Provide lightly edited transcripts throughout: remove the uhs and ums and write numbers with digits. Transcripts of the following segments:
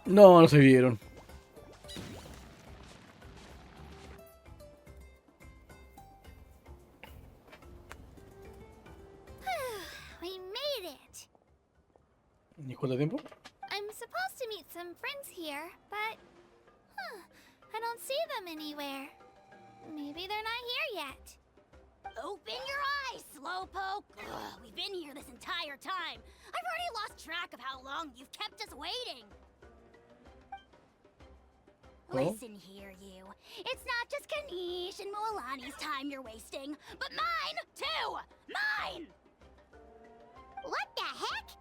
No, no se vieron. We made it. ¿Y cuánto tiempo? I'm supposed to meet some friends here, but I don't see them anywhere. Maybe they're not here yet. Open your eyes, Slowpoke! Ugh, we've been here this entire time. I've already lost track of how long you've kept us waiting. Oh? Listen here, you. It's not just Kanish and Moalani's time you're wasting, but mine, too! Mine! What the heck?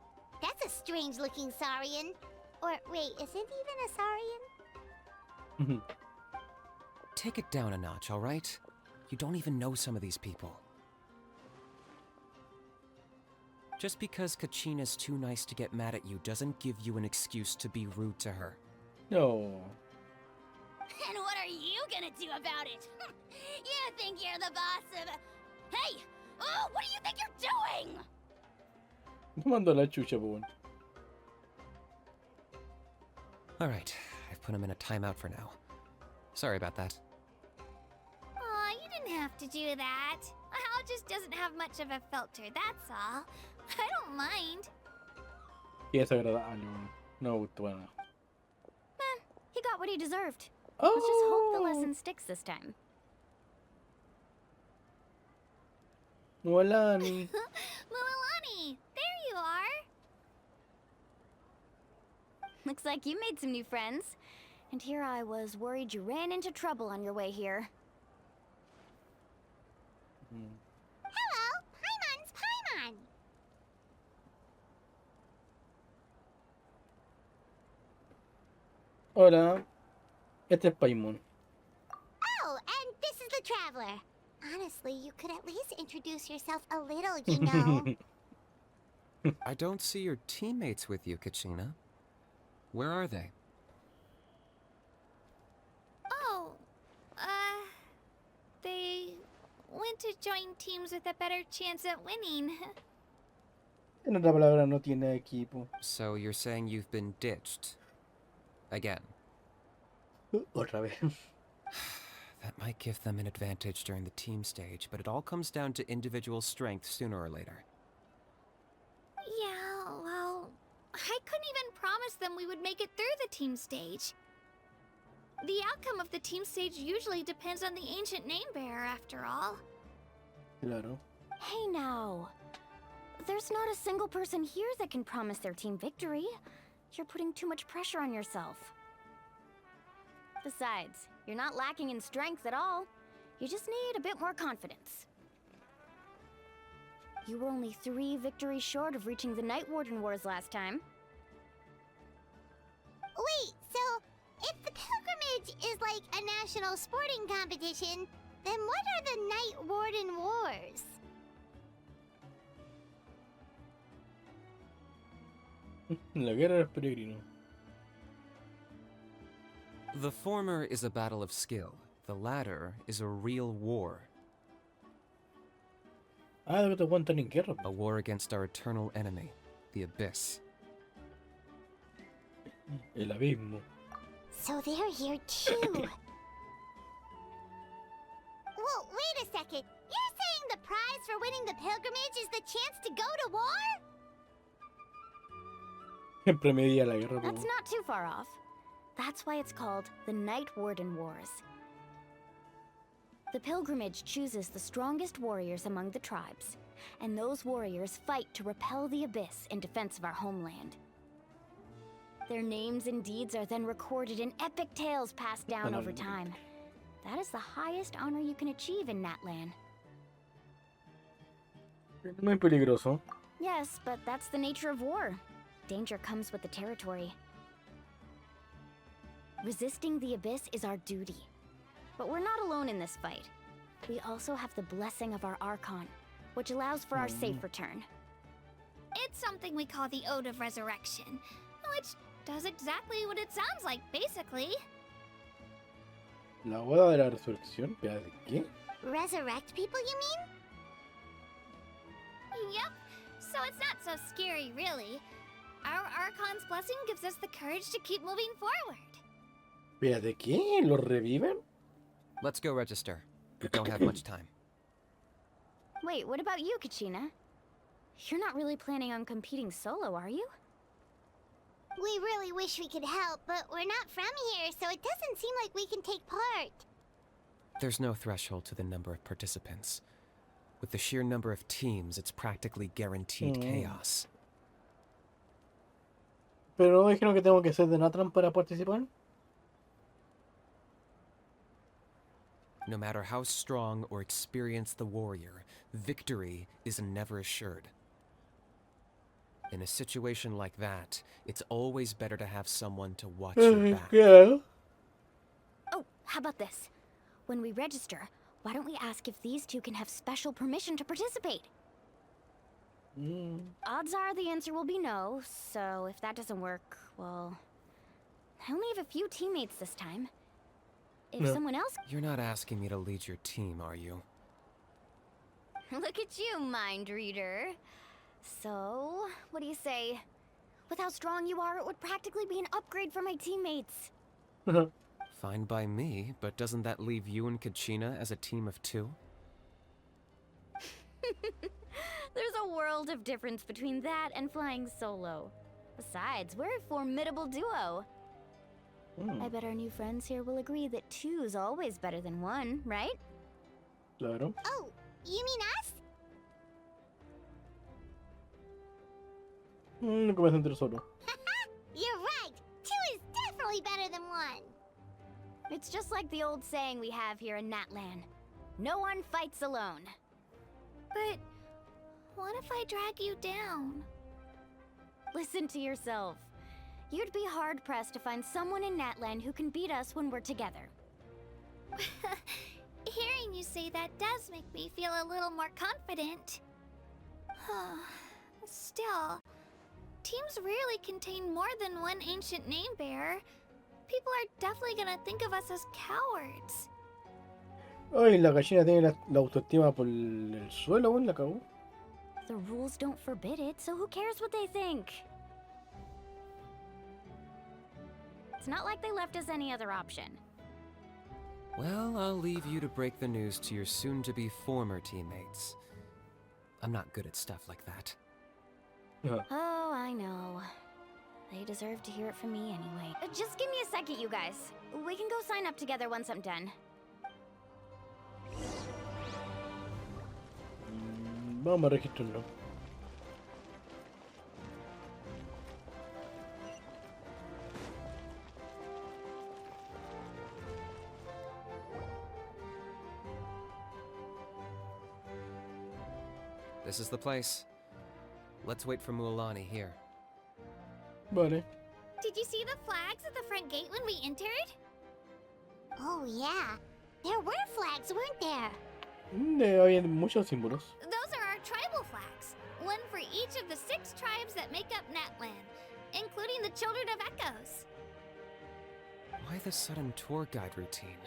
That's a strange-looking Saurian. Or wait, is it even a Saurian? Take it down a notch, all right? You don't even know some of these people. Just because Kachina's too nice to get mad at you doesn't give you an excuse to be rude to her. No. And what are you gonna do about it? You think you're the boss of... Hey! Oh, what do you think you're doing? Me mandó la chucha, po. All right, I've put him in a timeout for now. Sorry about that. Aw, you didn't have to do that. Hal just doesn't have much of a filter, that's all. I don't mind. Y es agradable. No me gustó para nada. He got what he deserved. Oh. Let's just hope the lesson sticks this time. Mualani. Mualani, there you are. Looks like you made some new friends. And here I was worried you ran into trouble on your way here. Hello, Paimon's Paimon. Hola. Este es Paimon. Oh, and this is the Traveler. Honestly, you could at least introduce yourself a little, you know. I don't see your teammates with you, Kachina. Where are they? Oh, they went to join teams with a better chance at winning. En otra palabra, no tiene equipo. So you're saying you've been ditched? Again. Otra vez. That might give them an advantage during the team stage, but it all comes down to individual strength sooner or later. Yeah, well, I couldn't even promise them we would make it through the team stage. The outcome of the team stage usually depends on the ancient name bearer, after all. Claro. Hey now. There's not a single person here that can promise their team victory. You're putting too much pressure on yourself. Besides, you're not lacking in strength at all. You just need a bit more confidence. You were only 3 victories short of reaching the Night Warden Wars last time. Wait, so if the pilgrimage is like a national sporting competition, then what are the Night Warden Wars? La guerra del peregrino. The former is a battle of skill. The latter is a real war. Ah, de que te aguantan en guerra. A war against our eternal enemy, the Abyss. El abismo. So they're here too. Well, wait a second. You're saying the prize for winning the pilgrimage is the chance to go to war? Siempre media la guerra. That's not too far off. That's why it's called the Night Warden Wars. The pilgrimage chooses the strongest warriors among the tribes, and those warriors fight to repel the Abyss in defense of our homeland. Their names and deeds are then recorded in epic tales passed down over time. That is the highest honor you can achieve in Natlan. Muy peligroso. Yes, but that's the nature of war. Danger comes with the territory. Resisting the Abyss is our duty. But we're not alone in this fight. We also have the blessing of our Archon, which allows for our safe return. It's something we call the Ode of Resurrection, which does exactly what it sounds like, basically. La boda de la resurrección. ¿De qué? Resurrect people, you mean? Yep. So it's not so scary, really. Our Archon's blessing gives us the courage to keep moving forward. Espérate, ¿qué? ¿Lo reviven? Let's go register. We don't have much time. Wait, what about you, Kachina? You're not really planning on competing solo, are you? We really wish we could help, but we're not from here, so it doesn't seem like we can take part. There's no threshold to the number of participants. With the sheer number of teams, it's practically guaranteed chaos. ¿Pero no dijeron que tengo que ser de Natran para participar? No matter how strong or experienced the warrior, victory is never assured. In a situation like that, it's always better to have someone to watch your back. Yeah. Oh, how about this? When we register, why don't we ask if these two can have special permission to participate? Odds are the answer will be no, so if that doesn't work, well... I only have a few teammates this time. If someone else... You're not asking me to lead your team, are you? Look at you, mind reader. So, what do you say? With how strong you are, it would practically be an upgrade for my teammates. Fine by me, but doesn't that leave you and Kachina as a team of 2? There's a world of difference between that and flying solo. Besides, we're a formidable duo. I bet our new friends here will agree that 2's always better than 1, right? Claro. Oh, you mean us? No que me centre solo. You're right. 2 is definitely better than 1. It's just like the old saying we have here in Natlan. No one fights alone. But what if I drag you down? Listen to yourself. You'd be hard-pressed to find someone in Natlan who can beat us when we're together. Hearing you say that does make me feel a little more confident. Still, teams rarely contain more than one ancient name bearer. People are definitely gonna think of us as cowards. Ay, la gallina tiene la autoestima por el suelo, weón, la cagó. The rules don't forbid it, so who cares what they think? It's not like they left us any other option. Well, I'll leave you to break the news to your soon-to-be former teammates. I'm not good at stuff like that. Oh, I know. They deserve to hear it from me anyway. Just give me a second, you guys. We can go sign up together once I'm done. Vamos a registrarlo. This is the place. Let's wait for Mualani here. Vale. Did you see the flags at the front gate when we entered? Oh, yeah. There were flags, weren't there? Había muchos símbolos. Those are our tribal flags. One for each of the 6 tribes that make up Natlan, including the Children of Echoes. Why the sudden tour guide routine?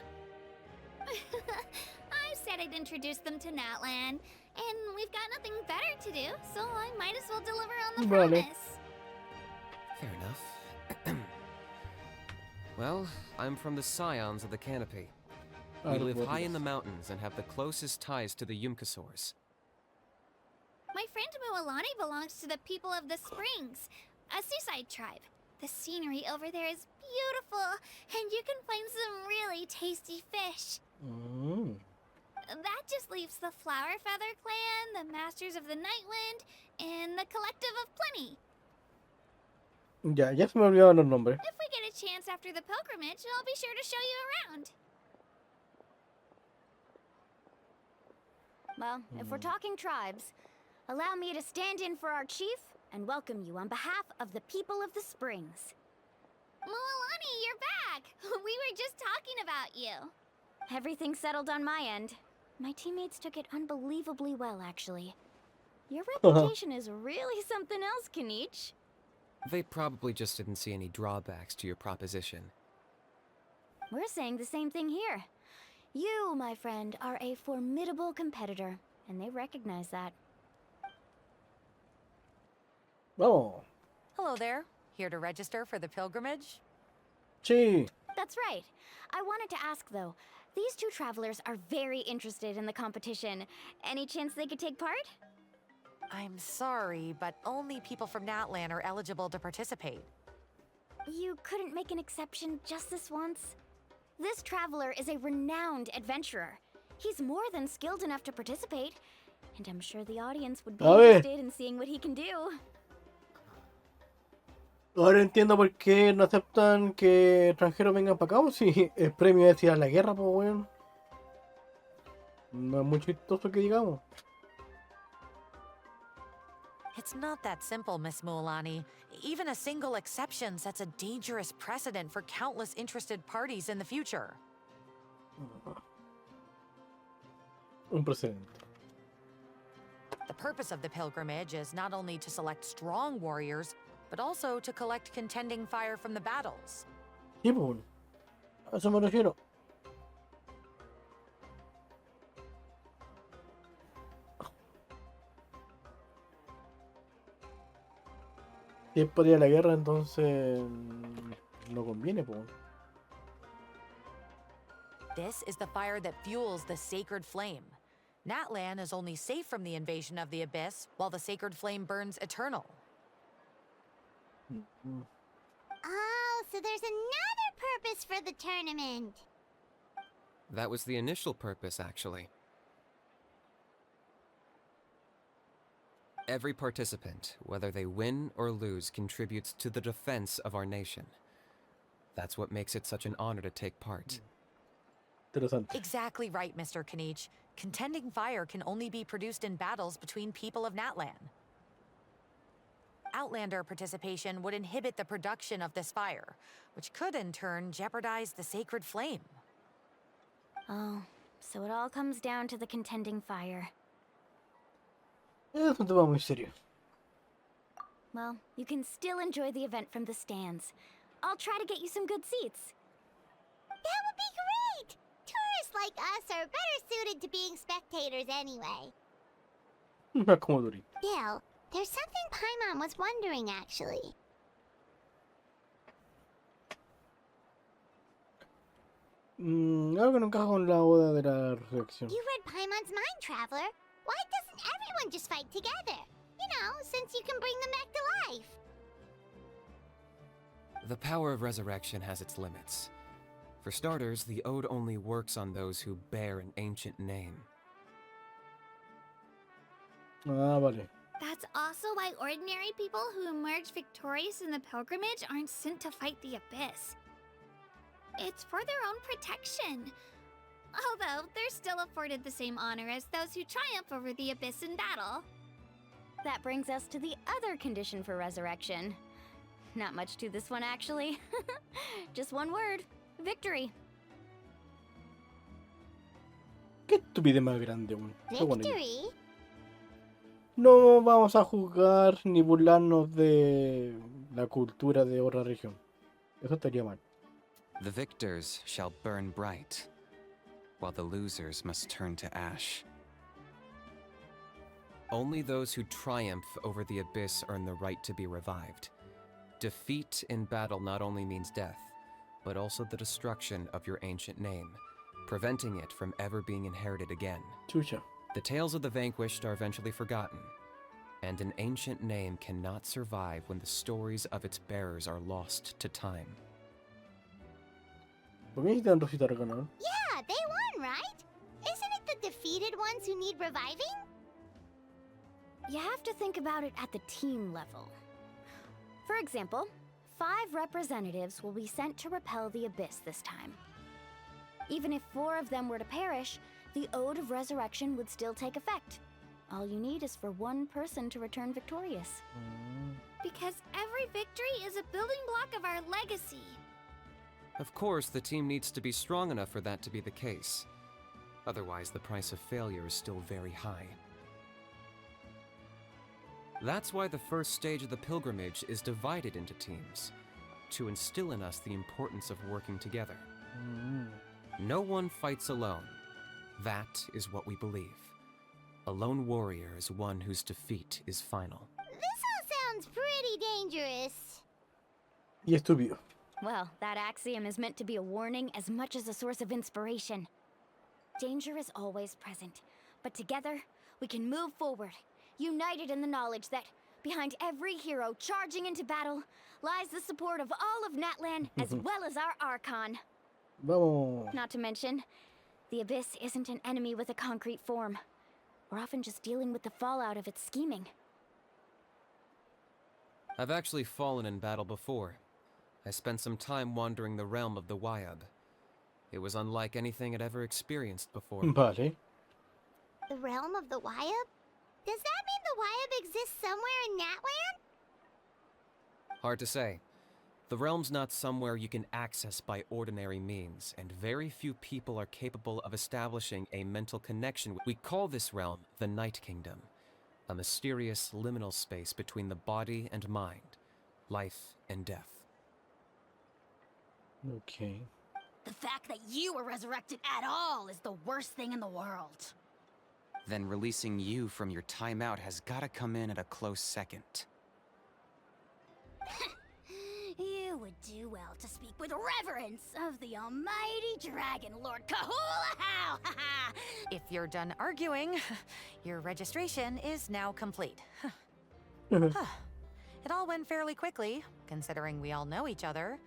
I said I'd introduce them to Natlan, and we've got nothing better to do, so I might as well deliver on the Vale. promise. Fair enough. Well, I'm from the Scions of the Canopy. We live high in the mountains and have the closest ties to the Yumkasaurs. My friend Mualani belongs to the people of the Springs, a seaside tribe. The scenery over there is beautiful, and you can find some really tasty fish. That just leaves the Flower Feather Clan, the Masters of the Nightwind, and the Collective of Plenty. Ya se me olvidaron los nombres. If we get a chance after the pilgrimage, I'll be sure to show you around. Well, if we're talking tribes, allow me to stand in for our chief and welcome you on behalf of the people of the Springs. Mualani, you're back! We were just talking about you. Everything settled on my end. My teammates took it unbelievably well, actually. Your reputation is really something else, Kanich. They probably just didn't see any drawbacks to your proposition. We're saying the same thing here. You, my friend, are a formidable competitor, and they recognize that. Vamos. Hello there. Here to register for the pilgrimage? Sí. That's right. I wanted to ask though, these two travelers are very interested in the competition. Any chance they could take part? I'm sorry, but only people from Natlan are eligible to participate. You couldn't make an exception just this once? This traveler is a renowned adventurer. He's more than skilled enough to participate, and I'm sure the audience would be A ver. interested in seeing what he can do. Ahora entiendo por qué no aceptan que extranjeros vengan para acá, si el premio es ir a la guerra, pues weón. No es muy chistoso que digamos. It's not that simple, Miss Mualani. Even a single exception sets a dangerous precedent for countless interested parties in the future. Un precedente. The purpose of the pilgrimage is not only to select strong warriors, but also to collect contending fire from the battles. Sí, pues bueno. A eso me refiero. Si es para ir a la guerra, entonces no conviene, pues. This is the fire that fuels the sacred flame. Natlan is only safe from the invasion of the Abyss, while the sacred flame burns eternal. Oh, so there's another purpose for the tournament. That was the initial purpose, actually. Every participant, whether they win or lose, contributes to the defense of our nation. That's what makes it such an honor to take part. Interesante. Exactly right, Mr. Kanich. Contending fire can only be produced in battles between people of Natlan. Outlander participation would inhibit the production of this fire, which could in turn jeopardize the sacred flame. Oh, so it all comes down to the contending fire. Es un tema muy serio. Well, you can still enjoy the event from the stands. I'll try to get you some good seats. That would be great! Tourists like us are better suited to being spectators anyway. Más como Dori. Bill, there's something Paimon was wondering actually. Algo que no encaja con la boda de la resurrección. You read Paimon's mind, Traveler. Why doesn't everyone just fight together? You know, since you can bring them back to life. The power of resurrection has its limits. For starters, the ode only works on those who bear an ancient name. Ah, vale. That's also why ordinary people who emerge victorious in the pilgrimage aren't sent to fight the Abyss. It's for their own protection. Although, they're still afforded the same honor as those who triumph over the Abyss in battle. That brings us to the other condition for resurrection. Not much to this one, actually. Just one word. Victory. Qué estupidez más grande, weón. Está bueno ya. Victory? No vamos a jugar ni burlarnos de la cultura de otra región. Eso estaría mal. The victors shall burn bright, while the losers must turn to ash. Only those who triumph over the Abyss earn the right to be revived. Defeat in battle not only means death, but also the destruction of your ancient name, preventing it from ever being inherited again. Chucha. The tales of the vanquished are eventually forgotten, and an ancient name cannot survive when the stories of its bearers are lost to time. ¿Por qué necesitan Rosita Recanal? Yeah, they won, right? Isn't it the defeated ones who need reviving? You have to think about it at the team level. For example, 5 representatives will be sent to repel the Abyss this time. Even if 4 of them were to perish, the Ode of Resurrection would still take effect. All you need is for 1 person to return victorious. Because every victory is a building block of our legacy. Of course, the team needs to be strong enough for that to be the case. Otherwise, the price of failure is still very high. That's why the first stage of the pilgrimage is divided into teams, to instill in us the importance of working together. No one fights alone. That is what we believe. A lone warrior is one whose defeat is final. This all sounds pretty dangerous. Y estúpido. Well, that axiom is meant to be a warning as much as a source of inspiration. Danger is always present, but together, we can move forward, united in the knowledge that behind every hero charging into battle lies the support of all of Natlan as well as our Archon. Vamos. Not to mention, the Abyss isn't an enemy with a concrete form. We're often just dealing with the fallout of its scheming. I've actually fallen in battle before. I spent some time wandering the realm of the Wyab. It was unlike anything I'd ever experienced before. Vale. The realm of the Wyab? Does that mean the Wyab exists somewhere in Natlan? Hard to say. The realm's not somewhere you can access by ordinary means, and very few people are capable of establishing a mental connection. We call this realm the Night Kingdom, a mysterious liminal space between the body and mind, life and death. Okay. The fact that you were resurrected at all is the worst thing in the world. Then releasing you from your timeout has gotta come in at a close second. You would do well to speak with reverence of the almighty Dragon Lord Kahula-How! If you're done arguing, your registration is now complete. It all went fairly quickly, considering we all know each other.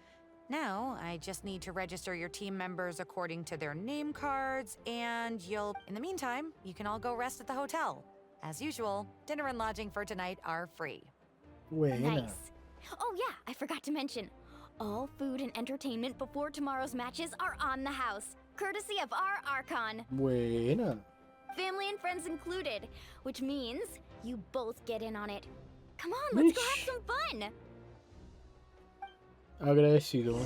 Now, I just need to register your team members according to their name cards, and in the meantime, you can all go rest at the hotel. As usual, dinner and lodging for tonight are free. Buena. Nice. Oh yeah, I forgot to mention. All food and entertainment before tomorrow's matches are on the house, courtesy of our Archon. Buena. Family and friends included, which means you both get in on it. Come on, let's go have some fun! Agradecido.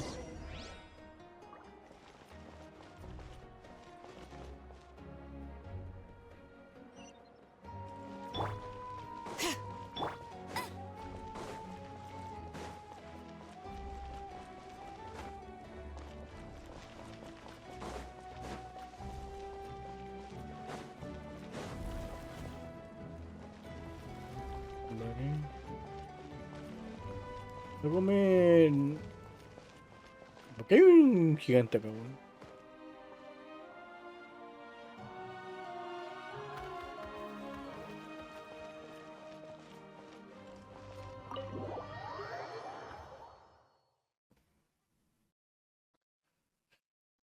Voy a comer. ¿Por qué hay un gigante acá, weón?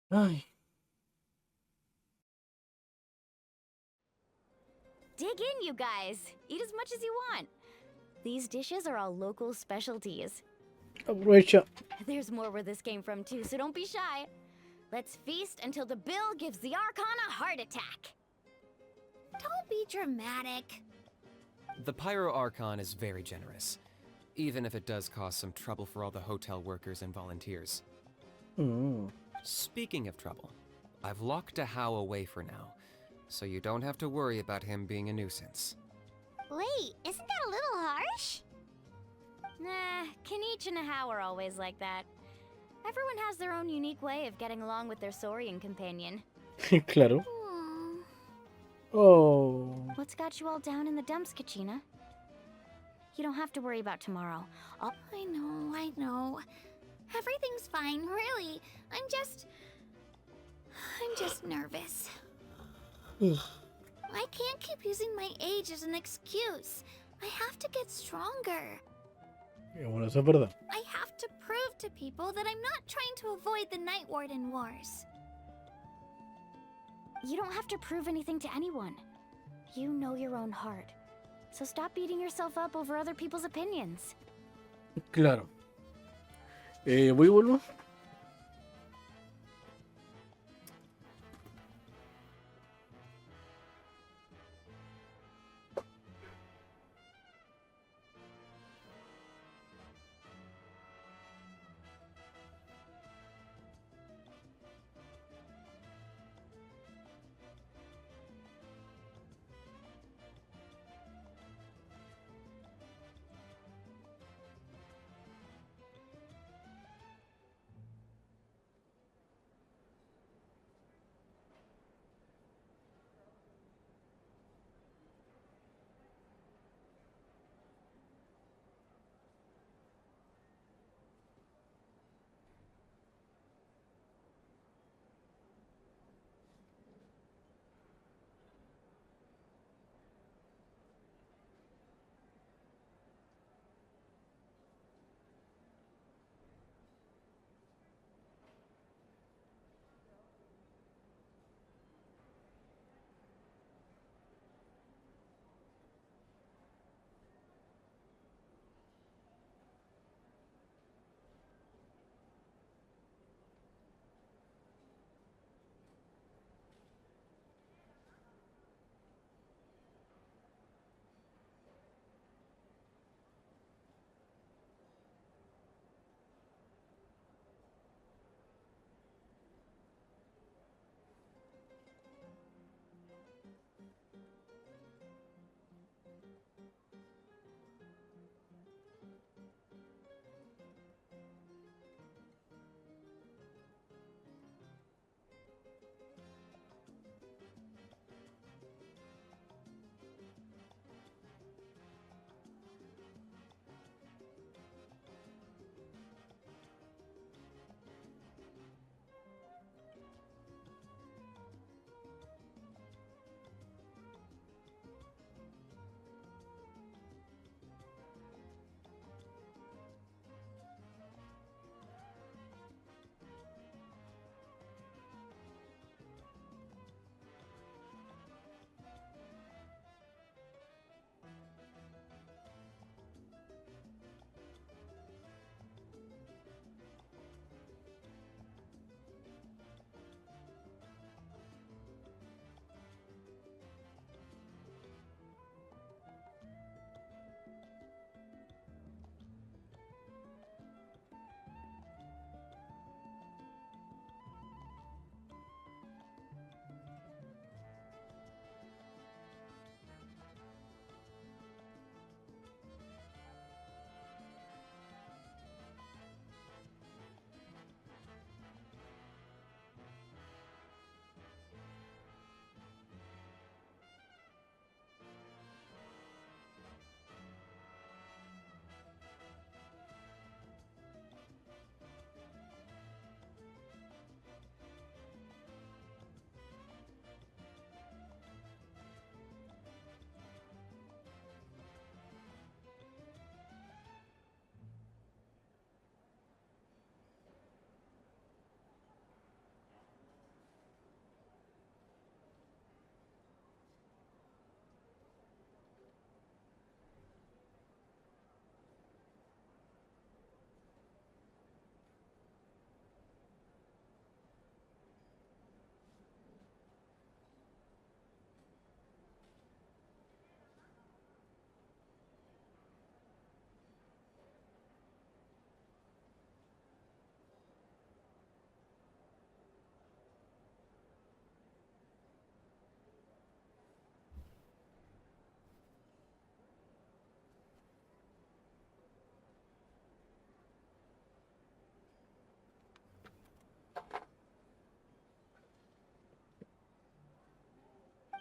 Ay, Dig in, you guys. Eat as much as you want. These dishes are all local specialties. aprovecha. There's more where this came from too, so don't be shy. Let's feast until the bill gives the Archon a heart attack. Don't be dramatic. The Pyro Archon is very generous, even if it does cause some trouble for all the hotel workers and volunteers. Speaking of trouble, I've locked a How away for now, so you don't have to worry about him being a nuisance. Wait, isn't that a little harsh? Nah, Kenichi and How are always like that. Everyone has their own unique way of getting along with their Saurian companion. Claro. Aw. Oh. What's got you all down in the dumps, Kachina? You don't have to worry about tomorrow. I know. Everything's fine, really. I'm just nervous. I can't keep using my age as an excuse. I have to get stronger. Bueno, eso es verdad. I have to prove to people that I'm not trying to avoid the Night Warden Wars. You don't have to prove anything to anyone. You know your own heart. So stop beating yourself up over other people's opinions. Claro. Voy y vuelvo.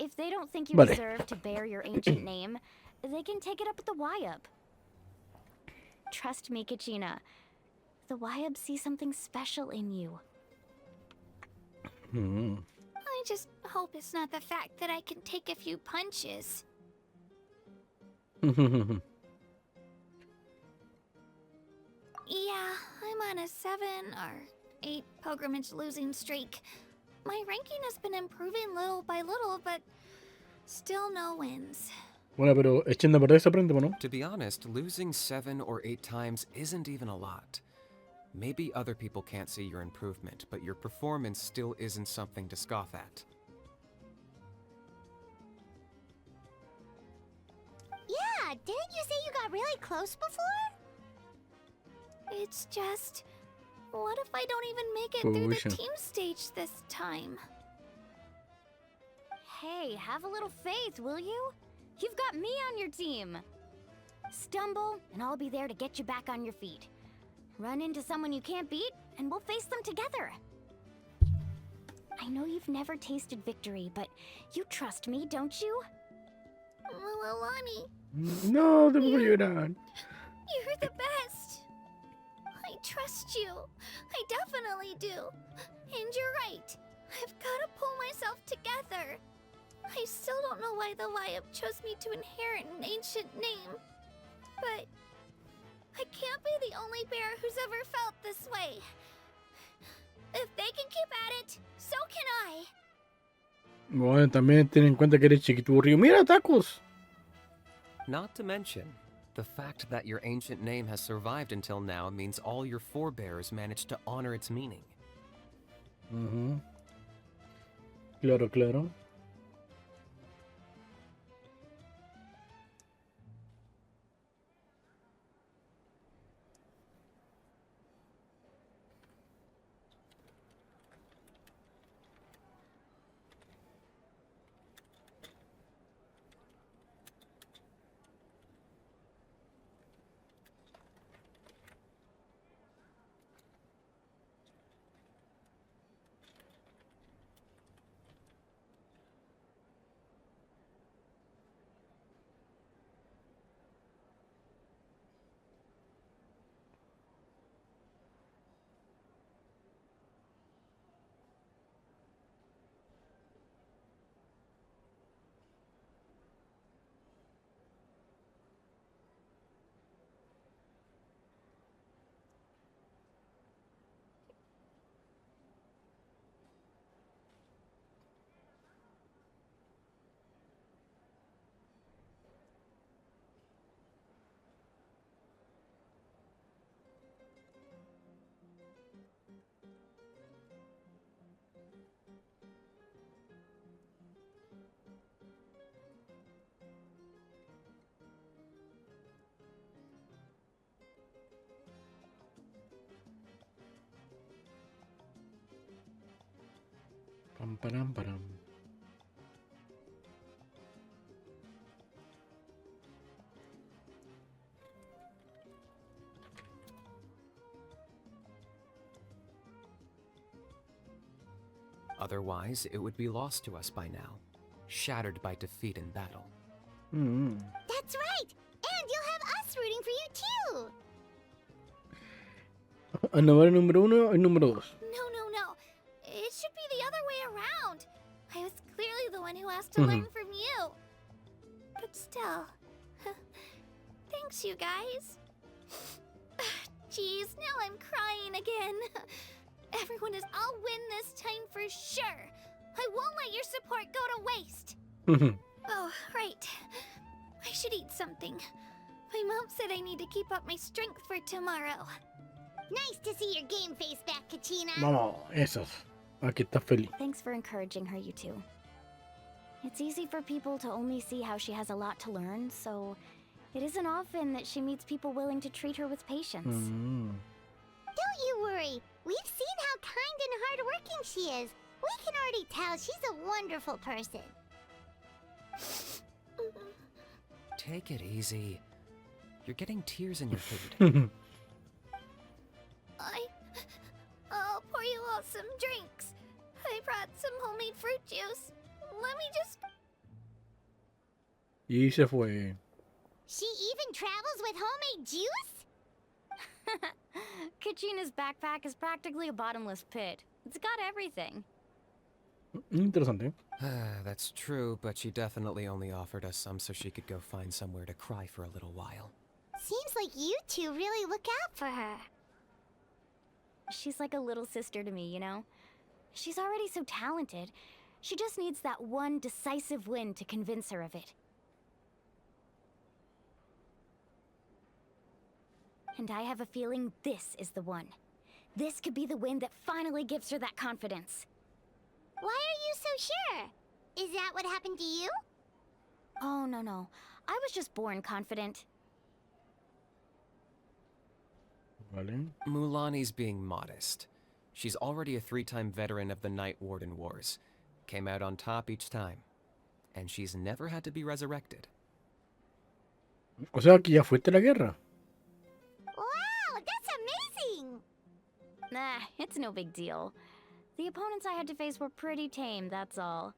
If they don't think you Vale. deserve to bear your ancient name, they can take it up with the Wyub. Trust me, Kachina. The Wyub see something special in you. I just hope it's not the fact that I can take a few punches. Yeah, I'm on a 7 or 8 pilgrimage losing streak. My ranking has been improving little by little, but still no wins. Bueno, pero echando a perder se aprende, ¿o no? To be honest, losing 7 or 8 times isn't even a lot. Maybe other people can't see your improvement, but your performance still isn't something to scoff at. Yeah, didn't you say you got really close before? It's just... what if I don't even make it through Pucha. the team stage this time? Hey, have a little faith, will you? You've got me on your team. Stumble, and I'll be there to get you back on your feet. Run into someone you can't beat, and we'll face them together. I know you've never tasted victory, but you trust me, don't you? Well, Alani, No, te puedo llorar. you're the best. I trust you. I definitely do. And you're right. I've got to pull myself together. I still don't know why the Wyub chose me to inherit an ancient name. But I can't be the only bear who's ever felt this way. If they can keep at it, so can I. Bueno, también ten en cuenta que eres chiquiturrio. ¡Mira, tacos! Not to mention, the fact that your ancient name has survived until now means all your forebears managed to honor its meaning. Claro, claro. Pam, param, param. Otherwise, it would be lost to us by now, shattered by defeat in battle. That's right! And you'll have us rooting for you too! El número 1 y número 2. No. It should be the other way around. I was clearly the one who asked to learn from you. But still. Thanks, you guys. Jeez, now I'm crying again. Everyone is... I'll win this time for sure. I won't let your support go to waste. Oh, right. I should eat something. My mom said I need to keep up my strength for tomorrow. Nice to see your game face back, Kachina. Vamos, esas. Aquí está feliz. Thanks for encouraging her, you two. It's easy for people to only see how she has a lot to learn, so it isn't often that she meets people willing to treat her with patience. Don't you worry. We've seen how kind and hardworking she is. We can already tell she's a wonderful person. Take it easy. You're getting tears in your food. I'll pour you all some drinks. I brought some homemade fruit juice. Let me just Y se fue. She even travels with homemade juice? Kachina's backpack is practically a bottomless pit. It's got everything. Interesante. That's true, but she definitely only offered us some so she could go find somewhere to cry for a little while. Seems like you two really look out for her. She's like a little sister to me, you know? She's already so talented. She just needs that one decisive win to convince her of it. And I have a feeling this is the one. This could be the win that finally gives her that confidence. Why are you so sure? Is that what happened to you? Oh, no. I was just born confident. Vale. Mulani's being modest. She's already a 3-time veteran of the Night Warden Wars. Came out on top each time. And she's never had to be resurrected. O sea que ya fuiste a la guerra. Wow, that's amazing! Nah, it's no big deal. The opponents I had to face were pretty tame, that's all.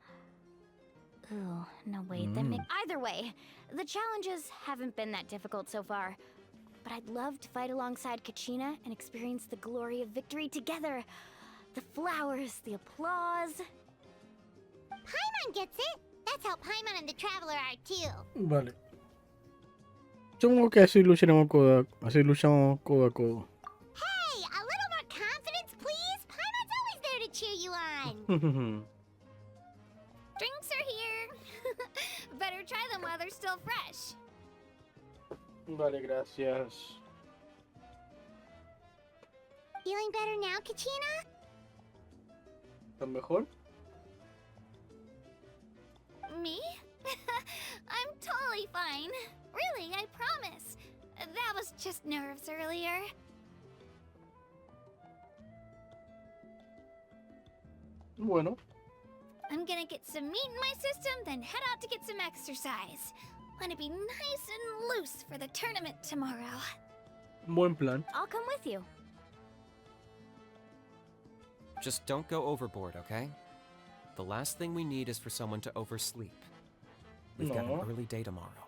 Ooh, no wait, that make... Either way, the challenges haven't been that difficult so far. But I'd love to fight alongside Kachina and experience the glory of victory together. The flowers, the applause. Paimon gets it! That's how Paimon and the Traveler are too. Vale. Supongo que así lucharemos así luchamos codo a codo. Hey, a little more confidence, please! Paimon's always there to cheer you on! Drinks are here. Better try them while they're still fresh. Vale, gracias. Feeling better now, Kachina? ¿Estás mejor? Me? I'm totally fine. Really, I promise. That was just nerves earlier. Bueno. I'm gonna get some meat in my system, then head out to get some exercise. Want to be nice and loose for the tournament tomorrow. Buen plan. I'll come with you. Just don't go overboard, okay? The last thing we need is for someone to oversleep. We've got No. an early day tomorrow.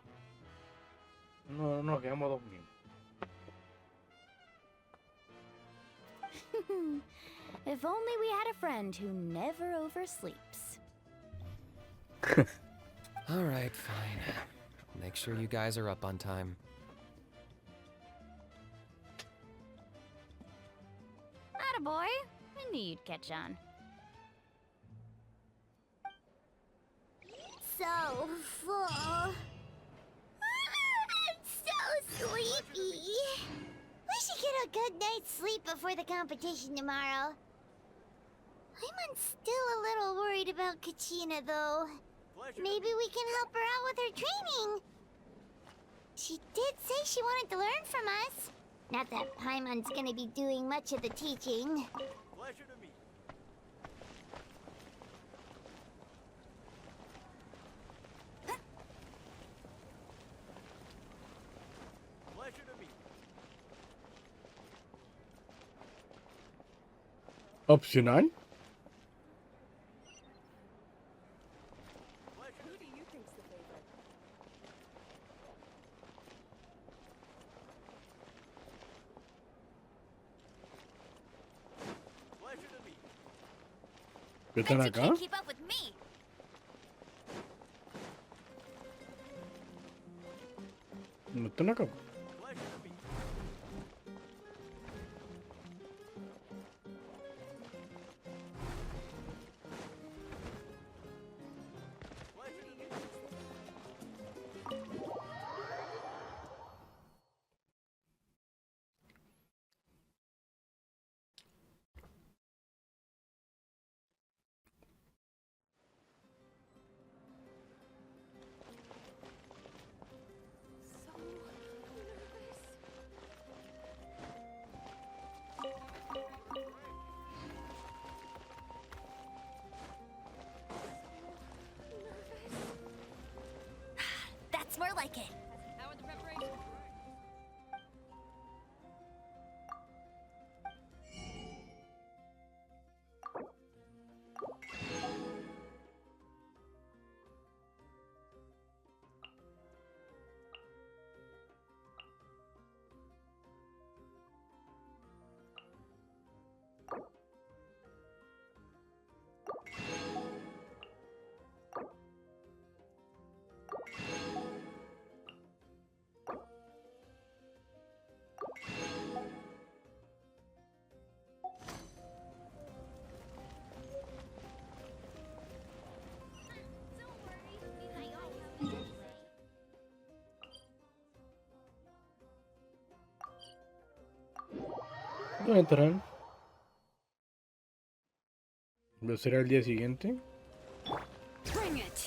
No, nos quedamos dormidos. If only we had a friend who never oversleeps. Alright, fine. Make sure you guys are up on time. Attaboy. I knew you'd catch on. So full. I'm so sleepy. We should get a good night's sleep before the competition tomorrow. I'm still a little worried about Kachina, though. Maybe we can help her out with her training. She did say she wanted to learn from us. Not that Paimon's gonna be doing much of the teaching. Pleasure to meet you. Pleasure to meet you. Opcional. Who do you think's the favorite? Pleasure to meet you. ¿Qué están Bet you acá? can't keep up with me. No están acá. Pleasure to meet you. Pleasure to meet you. That's more like it. How are the preparations? ¿Dónde estarán? ¿Lo será el día siguiente? Bring it.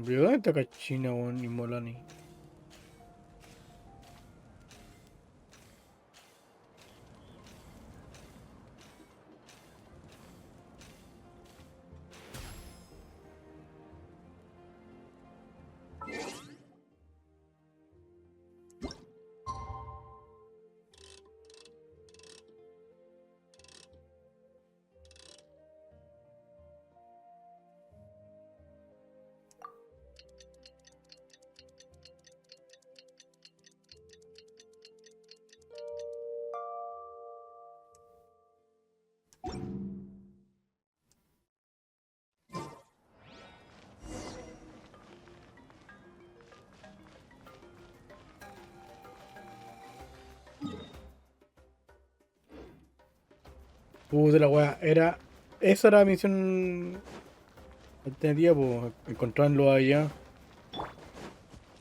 ¿Pero dónde está Cachina y Molani? De la weá, era. Esa era la misión alternativa, pues encontrarlo allá.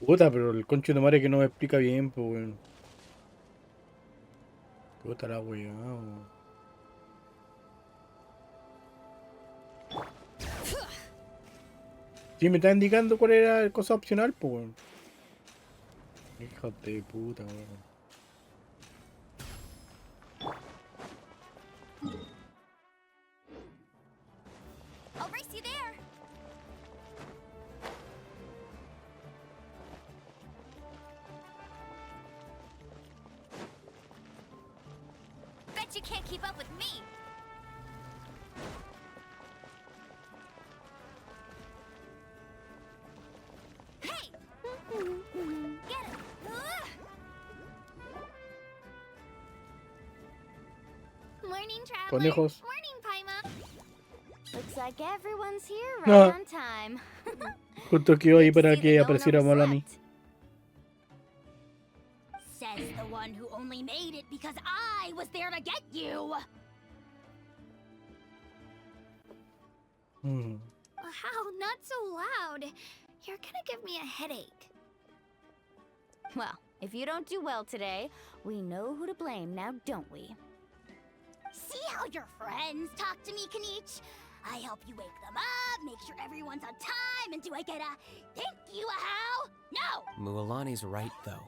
Puta, pero el concho de madre que no me explica bien, pues weón. Puta la weá, weón. Sí, me está indicando cuál era el cosa opcional, pues weón. Hijo de puta, weón. I'll race you there. Bet you can't keep up with me. Hey! Get him! Morning, traveler. Conejos. Morning, Paima. Looks like everyone's here Ah. right on time. Justo quedó ahí Good to para see que that no one apareciera Molani. overslept. Says the one who only made it because I was there to get you. Mm. Wow, not so loud. You're gonna give me a headache. Well, if you don't do well today, we know who to blame now, don't we? See how your friends talk to me, Kanich? I help you wake them up, make sure everyone's on time, and do I get a thank you, a how? No! Mualani's right, though.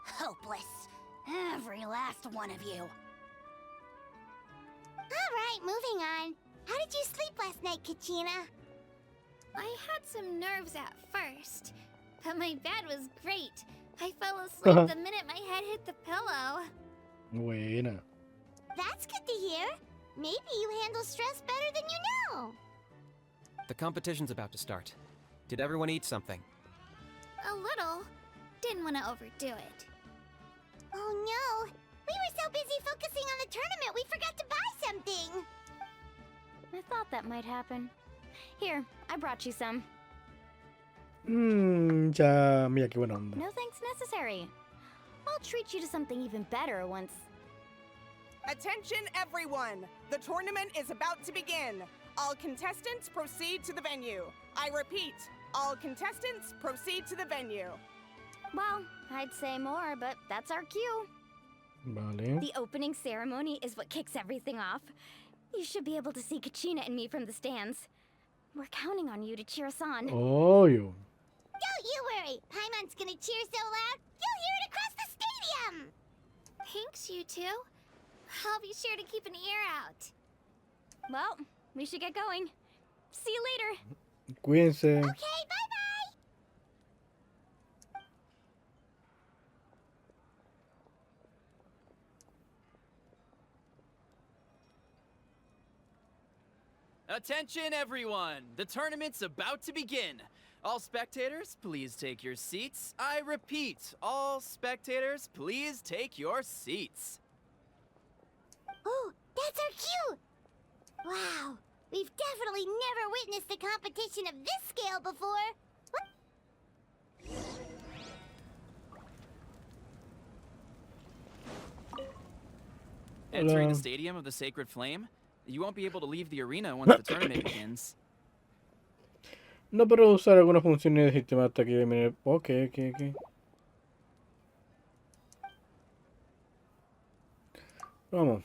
Hopeless. Every last one of you. Alright, moving on. How did you sleep last night, Kachina? I had some nerves at first, but my bed was great. I fell asleep the minute my head hit the pillow. Buena. That's good to hear. Maybe you handle stress better than you know. The competition's about to start. Did everyone eat something? A little. Didn't want to overdo it. Oh no! We were so busy focusing on the tournament we forgot to buy something! I thought that might happen. Here, I brought you some. Ya, mira qué buena onda. No thanks necessary. I'll treat you to something even better once. Attention everyone! The tournament is about to begin. All contestants proceed to the venue. I repeat, all contestants proceed to the venue. Well, I'd say more, but that's our cue. Vale. The opening ceremony is what kicks everything off. You should be able to see Kachina and me from the stands. We're counting on you to cheer us on. Obvio. Don't you worry! Paimon's gonna cheer so loud, you'll hear it across the stadium! Thanks, you two. I'll be sure to keep an ear out. Well, we should get going. See you later. Cuídense. Okay, bye-bye! Attention everyone! The tournament's about to begin. All spectators, please take your seats. I repeat, all spectators, please take your seats. Oh, that's our cue! Wow, we've definitely never witnessed a competition of this scale before. Entering Hello. the Stadium of the Sacred Flame, You won't be able to leave the arena once the tournament begins. No, pero usar algunas funciones del sistema hasta que me... Ok, ok, ok. Vamos.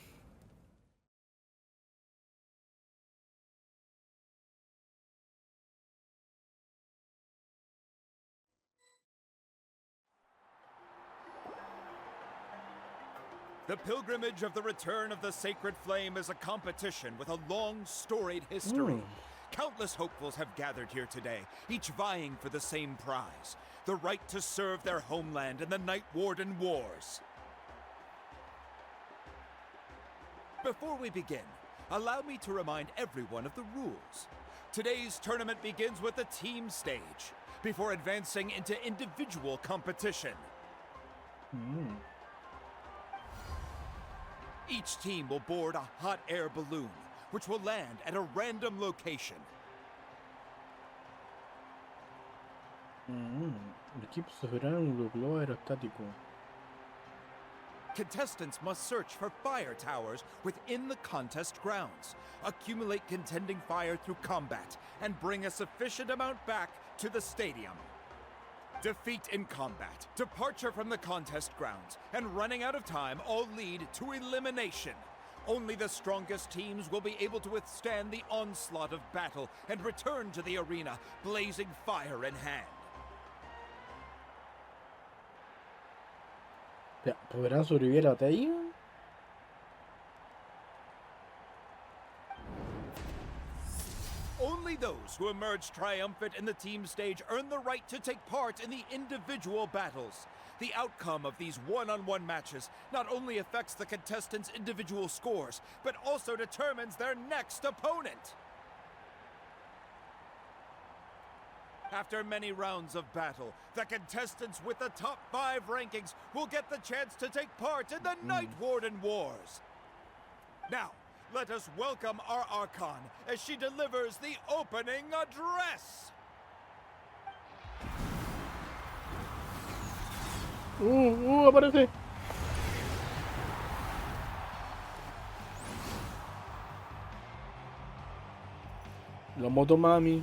The pilgrimage of the return of the sacred flame is a competition with a long, storied history. Countless hopefuls have gathered here today, each vying for the same prize, the right to serve their homeland in the Night Warden Wars. Before we begin, allow me to remind everyone of the rules. Today's tournament begins with the team stage, before advancing into individual competition. Each team will board a hot air balloon, which will land at a random location. El equipo sufrirá un globo aerostático. Contestants must search for fire towers within the contest grounds, accumulate contending fire through combat, and bring a sufficient amount back to the stadium. Defeat in combat, departure from the contest grounds, and running out of time all lead to elimination. Only the strongest teams will be able to withstand the onslaught of battle and return to the arena, blazing fire in hand. ¿Podrán sobrevivir a la batalla? Only those who emerge triumphant in the team stage earn the right to take part in the individual battles. The outcome of these one-on-one matches not only affects the contestants' individual scores, but also determines their next opponent. After many rounds of battle, the contestants with the top 5 rankings will get the chance to take part in the Night Warden Wars. Now, let us welcome our Archon as she delivers the opening address. Aparece. La motomami.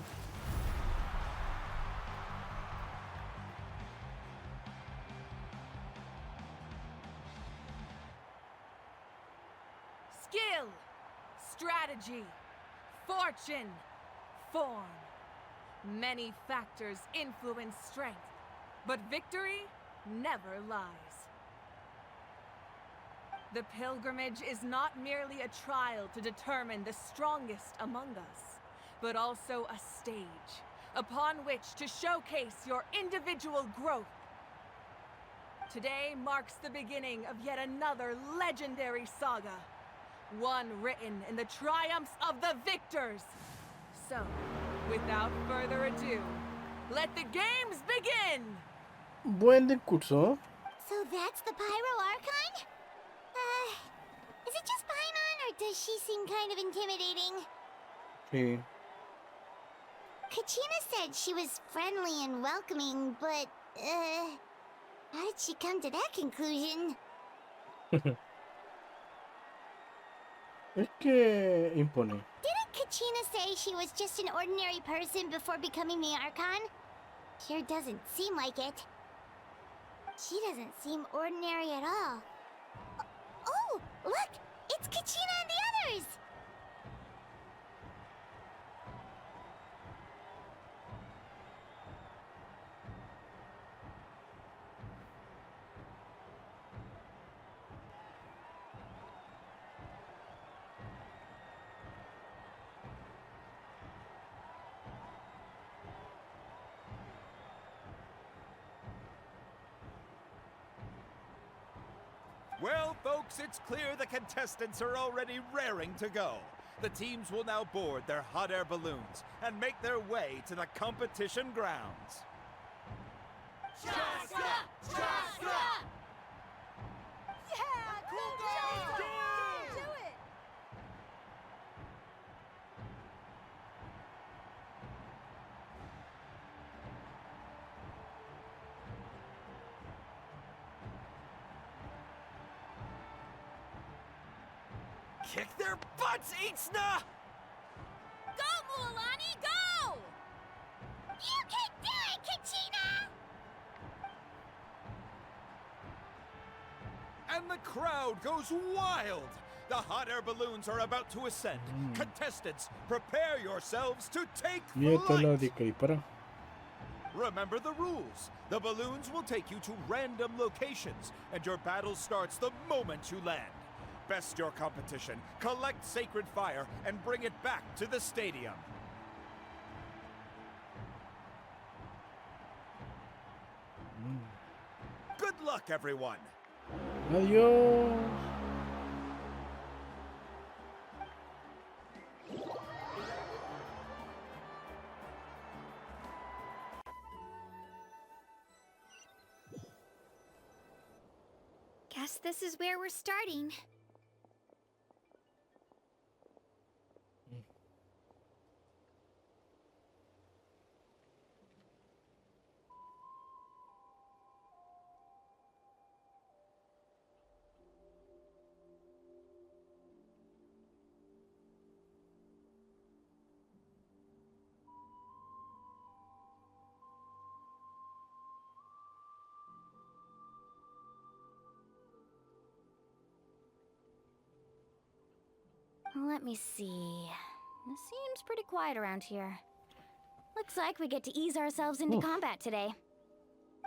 Skill, strategy, fortune, form. Many factors influence strength, but victory never lies. The pilgrimage is not merely a trial to determine the strongest among us, but also a stage upon which to showcase your individual growth. Today marks the beginning of yet another legendary saga, one written in the triumphs of the victors. So, without further ado, let the games begin! Buen discurso. So that's the Pyro Archon? Is it just Paimon, or does she seem kind of intimidating? Sí. Kachina said she was friendly and welcoming, but, how did she come to that conclusion? Es que impone. Didn't Kachina say she was just an ordinary person before becoming the Archon? Sure doesn't seem like it. She doesn't seem ordinary at all. Oh, look! It's Kachina and the others! Well, folks, it's clear the contestants are already raring to go. The teams will now board their hot air balloons and make their way to the competition grounds. Shasta! Shasta! Yeah! Cool job! Do it! kick their butts, Ixna! Go, Mualani, go! You can do it, Kachina! And the crowd goes wild! The hot air balloons are about to ascend. Contestants, prepare yourselves to take Nieto la flight! de para. Remember the rules. The balloons will take you to random locations, and your battle starts the moment you land. Best your competition, collect sacred fire, and bring it back to the stadium. Good luck, everyone! Adiós. Guess this is where we're starting. Let me see. It seems pretty quiet around here. Looks like we get to ease ourselves into combat today.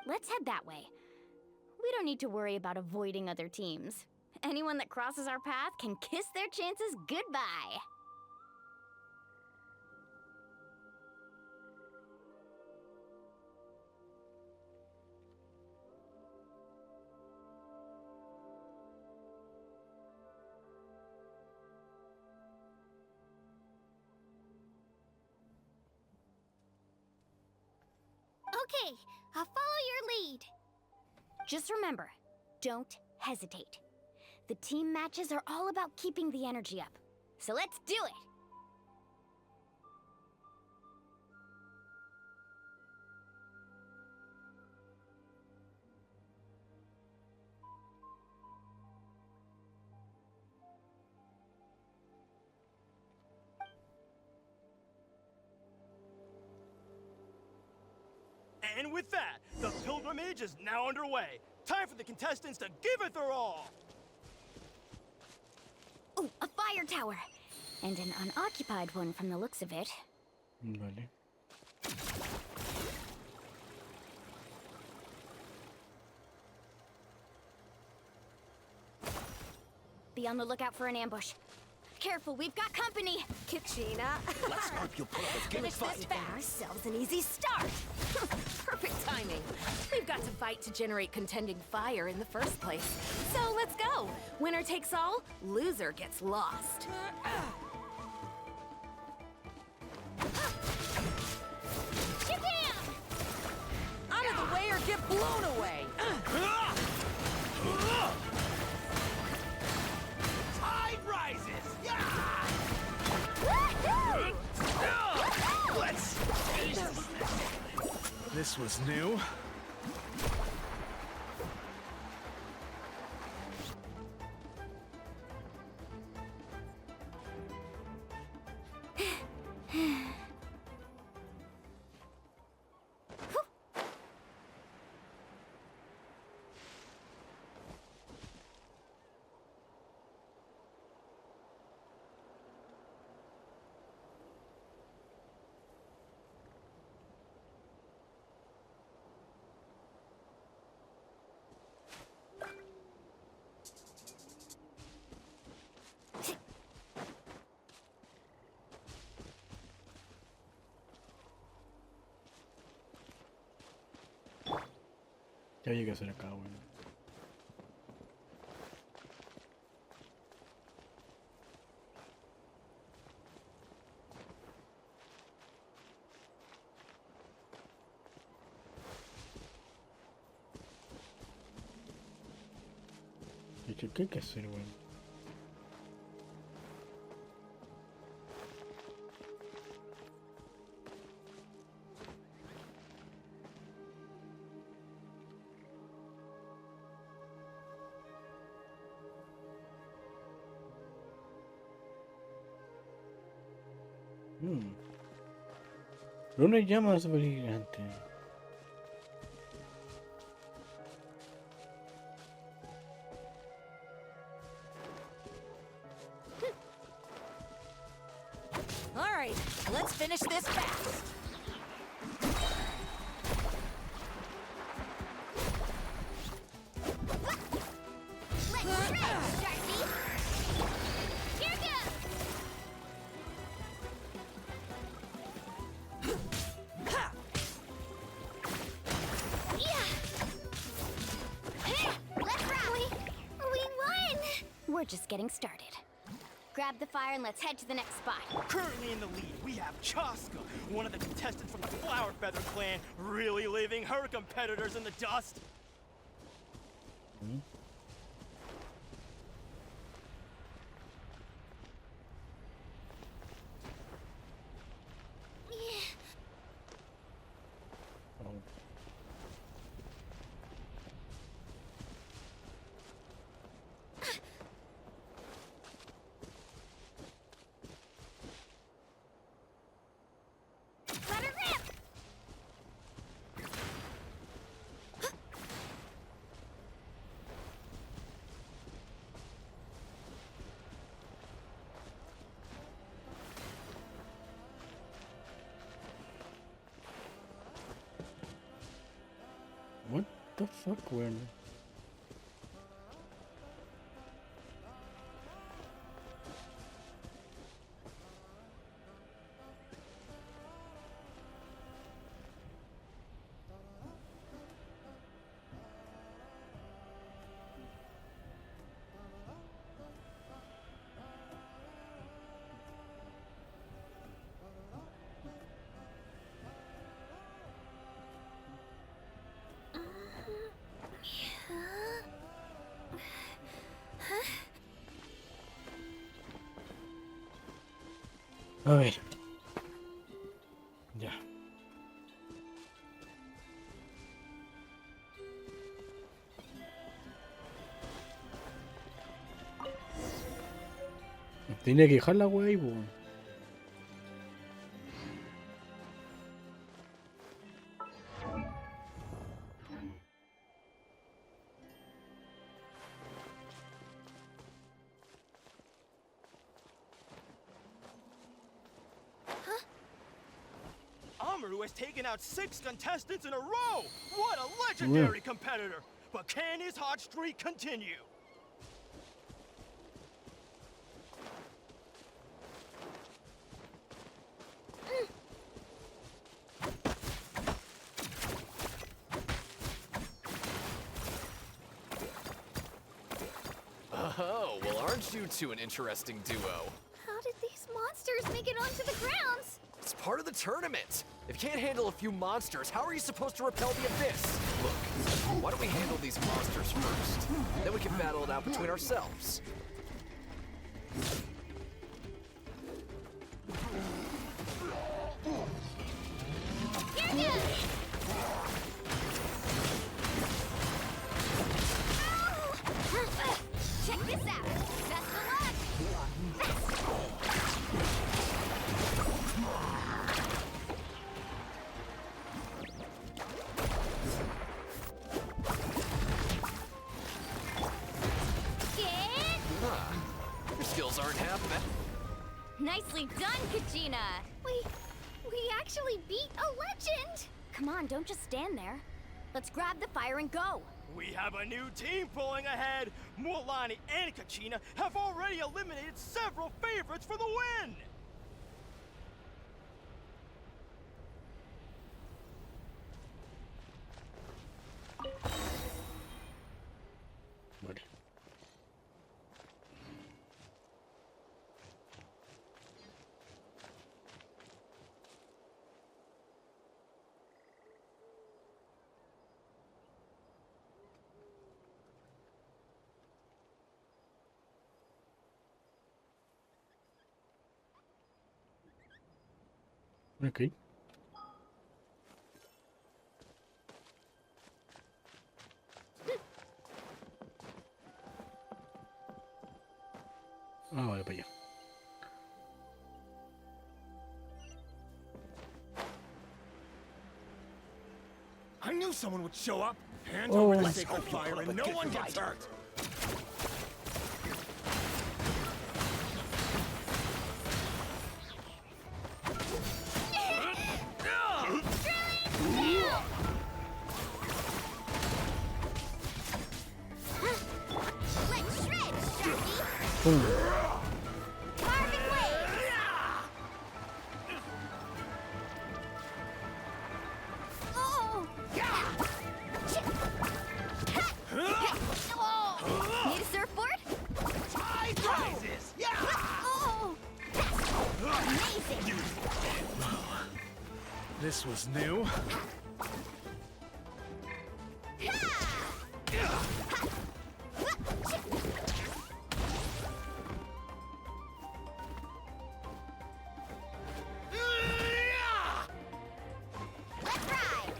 Let's head that way. We don't need to worry about avoiding other teams. Anyone that crosses our path can kiss their chances goodbye. Okay, I'll follow your lead. Just remember, don't hesitate. The team matches are all about keeping the energy up. So let's do it! And with that, the pilgrimage is now underway. Time for the contestants to give it their all. Oh, a fire tower! And an unoccupied one from the looks of it. Vale. Be on the lookout for an ambush. Careful, we've got company! Kachina. Let's hope you put up a good Finish fight. this fast. Ourselves an easy start. Perfect timing. We've got to fight to generate contending fire in the first place. So let's go. Winner takes all, loser gets lost. Shoot him! Out of the way or get blown away. Tide rises. Let's. This was new. Ya llegué a ser acá, bueno. ¿Qué hay que hacer, weón? Una llama súper gigante. All right, let's finish this fast. Let's try, Darcy! Here goes! Yeah! Let's rock! We won! We're just getting started. Grab the fire and let's head to the next spot. Currently in the lead, we have Chaska, one of the contestants from the Flower Feather clan, really leaving her competitors in the dust. Let her rip! What the fuck, we're... A ver. Ya. Tenía que dejar la wea ahí, po. Amaru has taken out 6 contestants in a row! What a legendary competitor! But can his hot streak continue? Oh, well, aren't you two an interesting duo? How did these monsters make it onto the grounds? It's part of the tournament. If you can't handle a few monsters, how are you supposed to repel the abyss? Look, why don't we handle these monsters first? Then we can battle it out between ourselves. Here goes! Ow! Check this out! Best of luck! Huh. Your skills aren't half bad. Nicely done, Kachina! We actually beat a legend! Come on, don't just stand there. Let's grab the fire and go. We have a new team pulling ahead! Mualani and Kachina have already eliminated several favorites for the win! Vale. Ok. Ah, vale, para allá. I knew someone would show up. Hand Oh. over the Let's sacred fire and no one gets hurt. Let's shred, Sharky! Boom. Carving waves! Oh! Oh! Need a surfboard? Tide rises! Yeah! Oh! Amazing! This was new. Let's ride!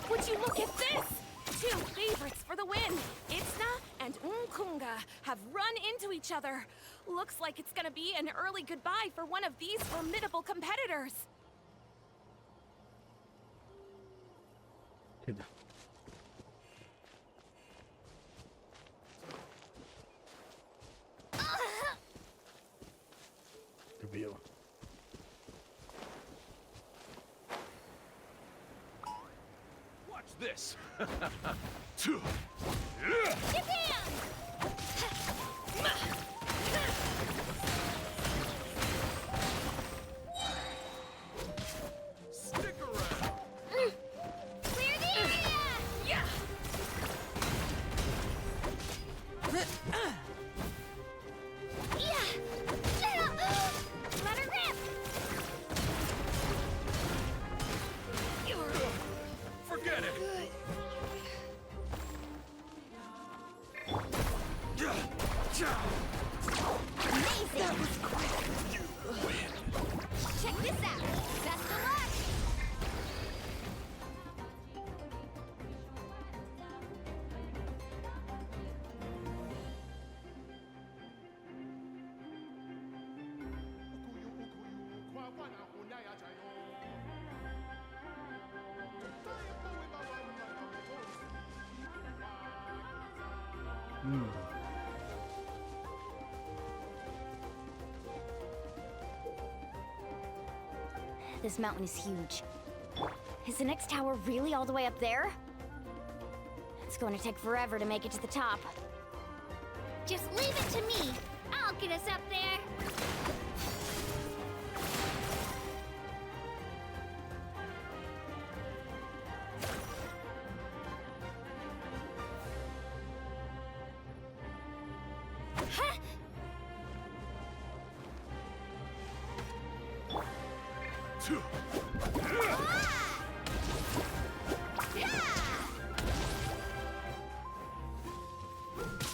Would you look at this? Two favorites for the win. Itzna and Unkunga have run into each other. Looks like it's gonna be an early goodbye for one of these formidable competitors. كده. Reveal. Watch this. Stick around. Clear the area! Let her rip! Forget it. Amazing! Check this out! Best of luck! This mountain is huge. Is the next tower really all the way up there? It's going to take forever to make it to the top. Just leave it to me. I'll get us up there.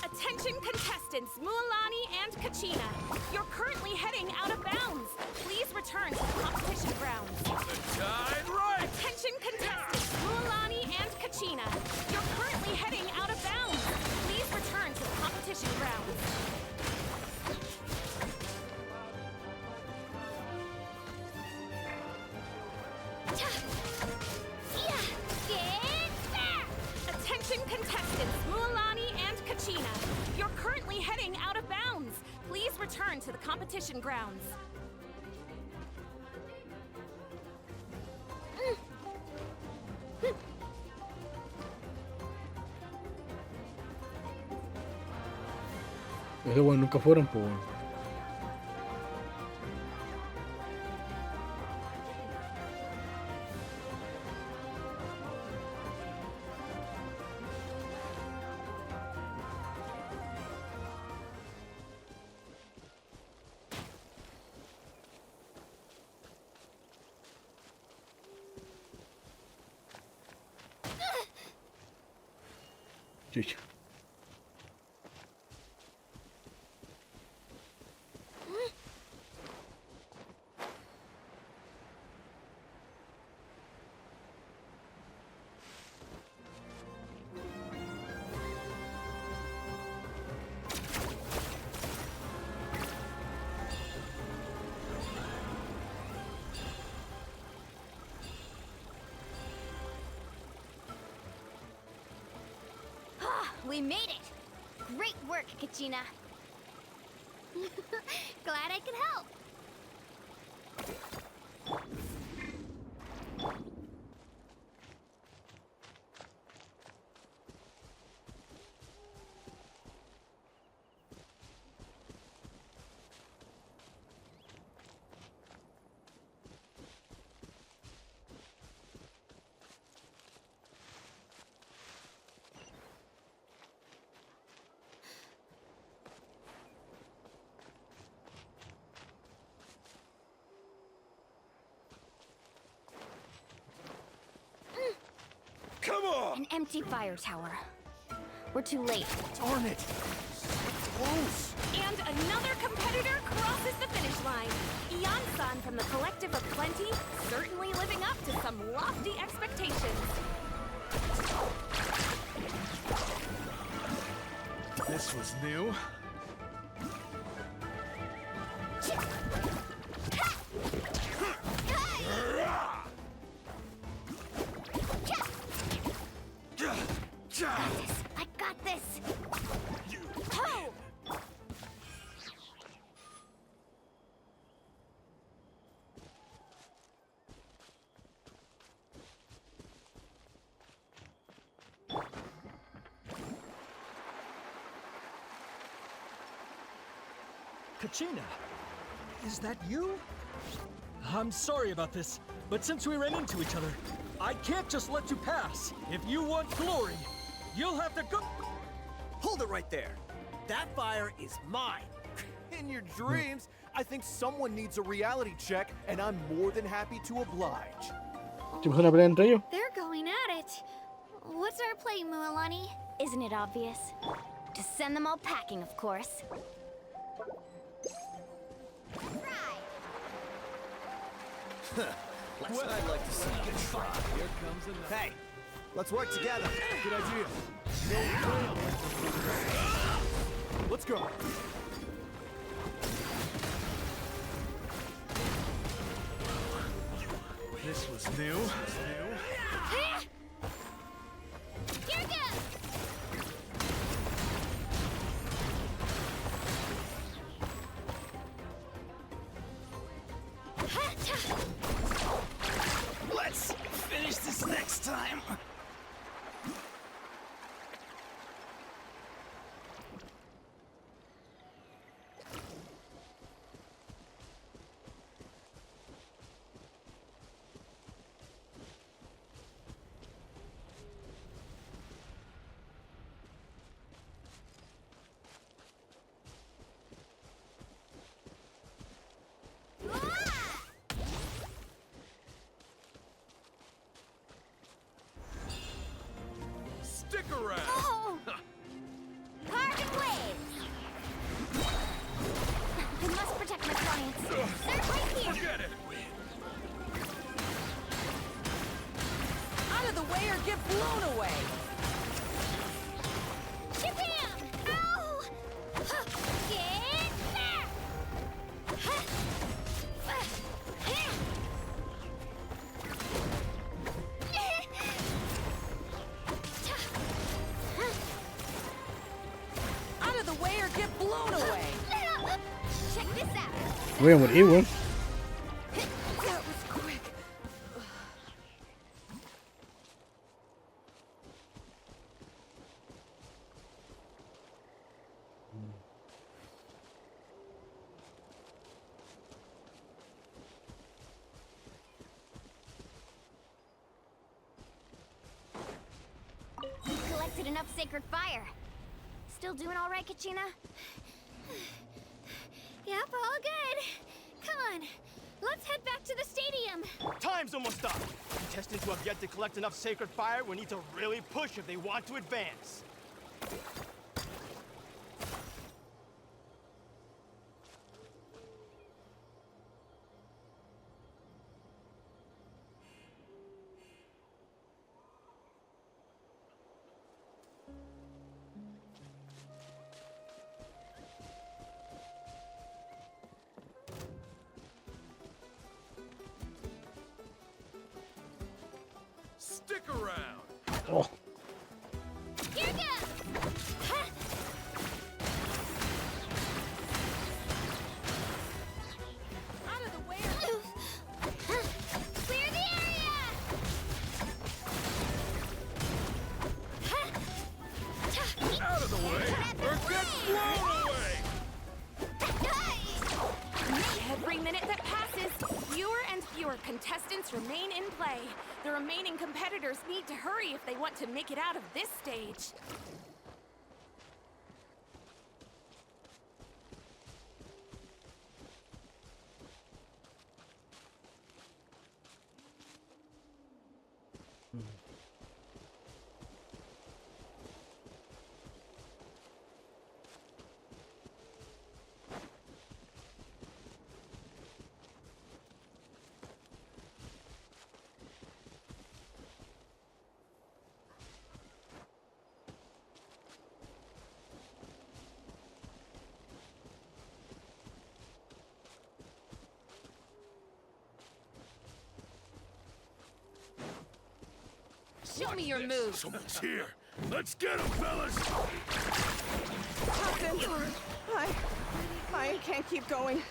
Attention contestants Mualani and Kachina. You're currently heading out of bounds. Please return to the competition grounds. Tide right. Attention contestants Mualani and Kachina. You're currently heading out of bounds. Please return to the competition grounds. Attention contestants Mualani and Kachina. You're currently heading out of bounds. Please return to the competition grounds. Esos weones nunca fueron, pues. Weón. Chucha. We made it! Great work, Kachina. Glad I could help. Come on! An empty fire tower. We're too late. Darn it! Close! And another competitor crosses the finish line. Ian-san from the Collective of Plenty, certainly living up to some lofty expectations. This was new. I got this! Ho! Kachina, is that you? I'm sorry about this, but since we ran into each other, I can't just let you pass. If you want glory, you'll have to go. Hold it right there. That fire is mine. In your dreams, I think someone needs a reality check, and I'm more than happy to oblige. ¿Te vas a pelea entre ellos? They're going at it. What's our play, Mualani? Isn't it obvious? To send them all packing, of course. That's what I'd like to see. Good try. Here comes another. Hey, let's work together. Good idea. Let's go. This was new. Here goes! Let's finish this next time. Stick around! Oh! Carbon waves! I must protect my clients. They're right here! Get it! Out of the way or get blown away! Shabam! Ow! Get back! Out of the way or get blown away! Check this out. Voy a morir, weón. That was quick. Collected enough sacred fire. Still doing all right, Kachina? Yep, all good. Come on, let's head back to the stadium. Time's almost up. Contestants who have yet to collect enough sacred fire will need to really push if they want to advance. Stick around! Oh, Here goes! Contestants remain in play. The remaining competitors need to hurry if they want to make it out of this stage. Show me your moves. Someone's here. Let's get him, fellas! Captain, I can't keep going.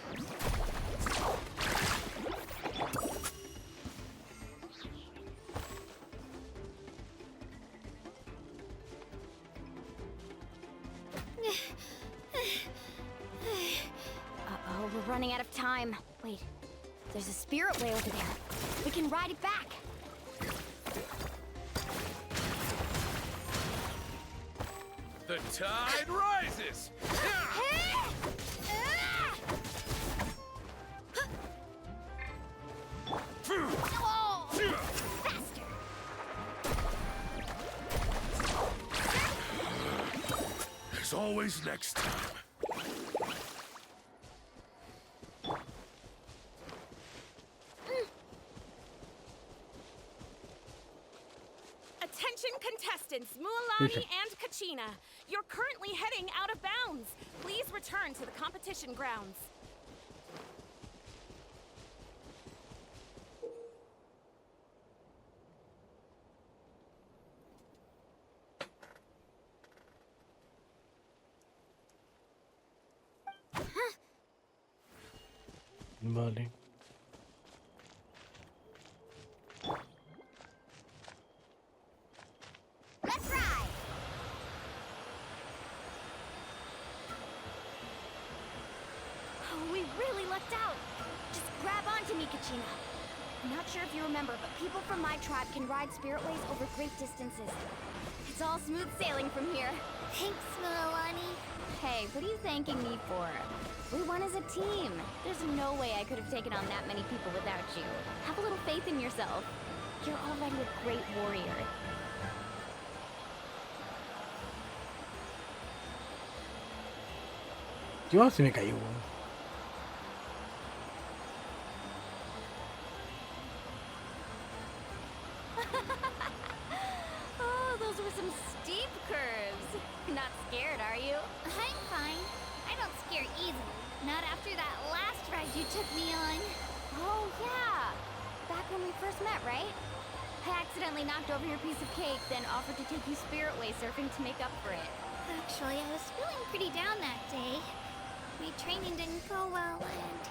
Uh-oh, we're running out of time. Wait, there's a spirit way over there. We can ride it back. The tide rises! There's always next time. Attention contestants, Mualani and Kachina. You're currently heading out of bounds. Please return to the competition grounds. Vale. Let's ride! Oh, we really lucked out. Just grab onto me, Kachina. I'm not sure if you remember, but people from my tribe can ride spiritways over great distances. It's all smooth sailing from here. Thanks, Mualani. Hey, what are you thanking me for? We won as a team. There's no way I could have taken on that many people without you. Have a little faith in yourself. You're already a great warrior. Yo se me cayó, weón. Oh, those were some steep curves. Not scared, are you? I'm fine. I don't scare easily. Not after that last ride you took me on. Oh, yeah. Back when we first met, right? I accidentally knocked over your piece of cake, then offered to take you spiritway surfing to make up for it. Actually, I was feeling pretty down that day. My training didn't go well, and...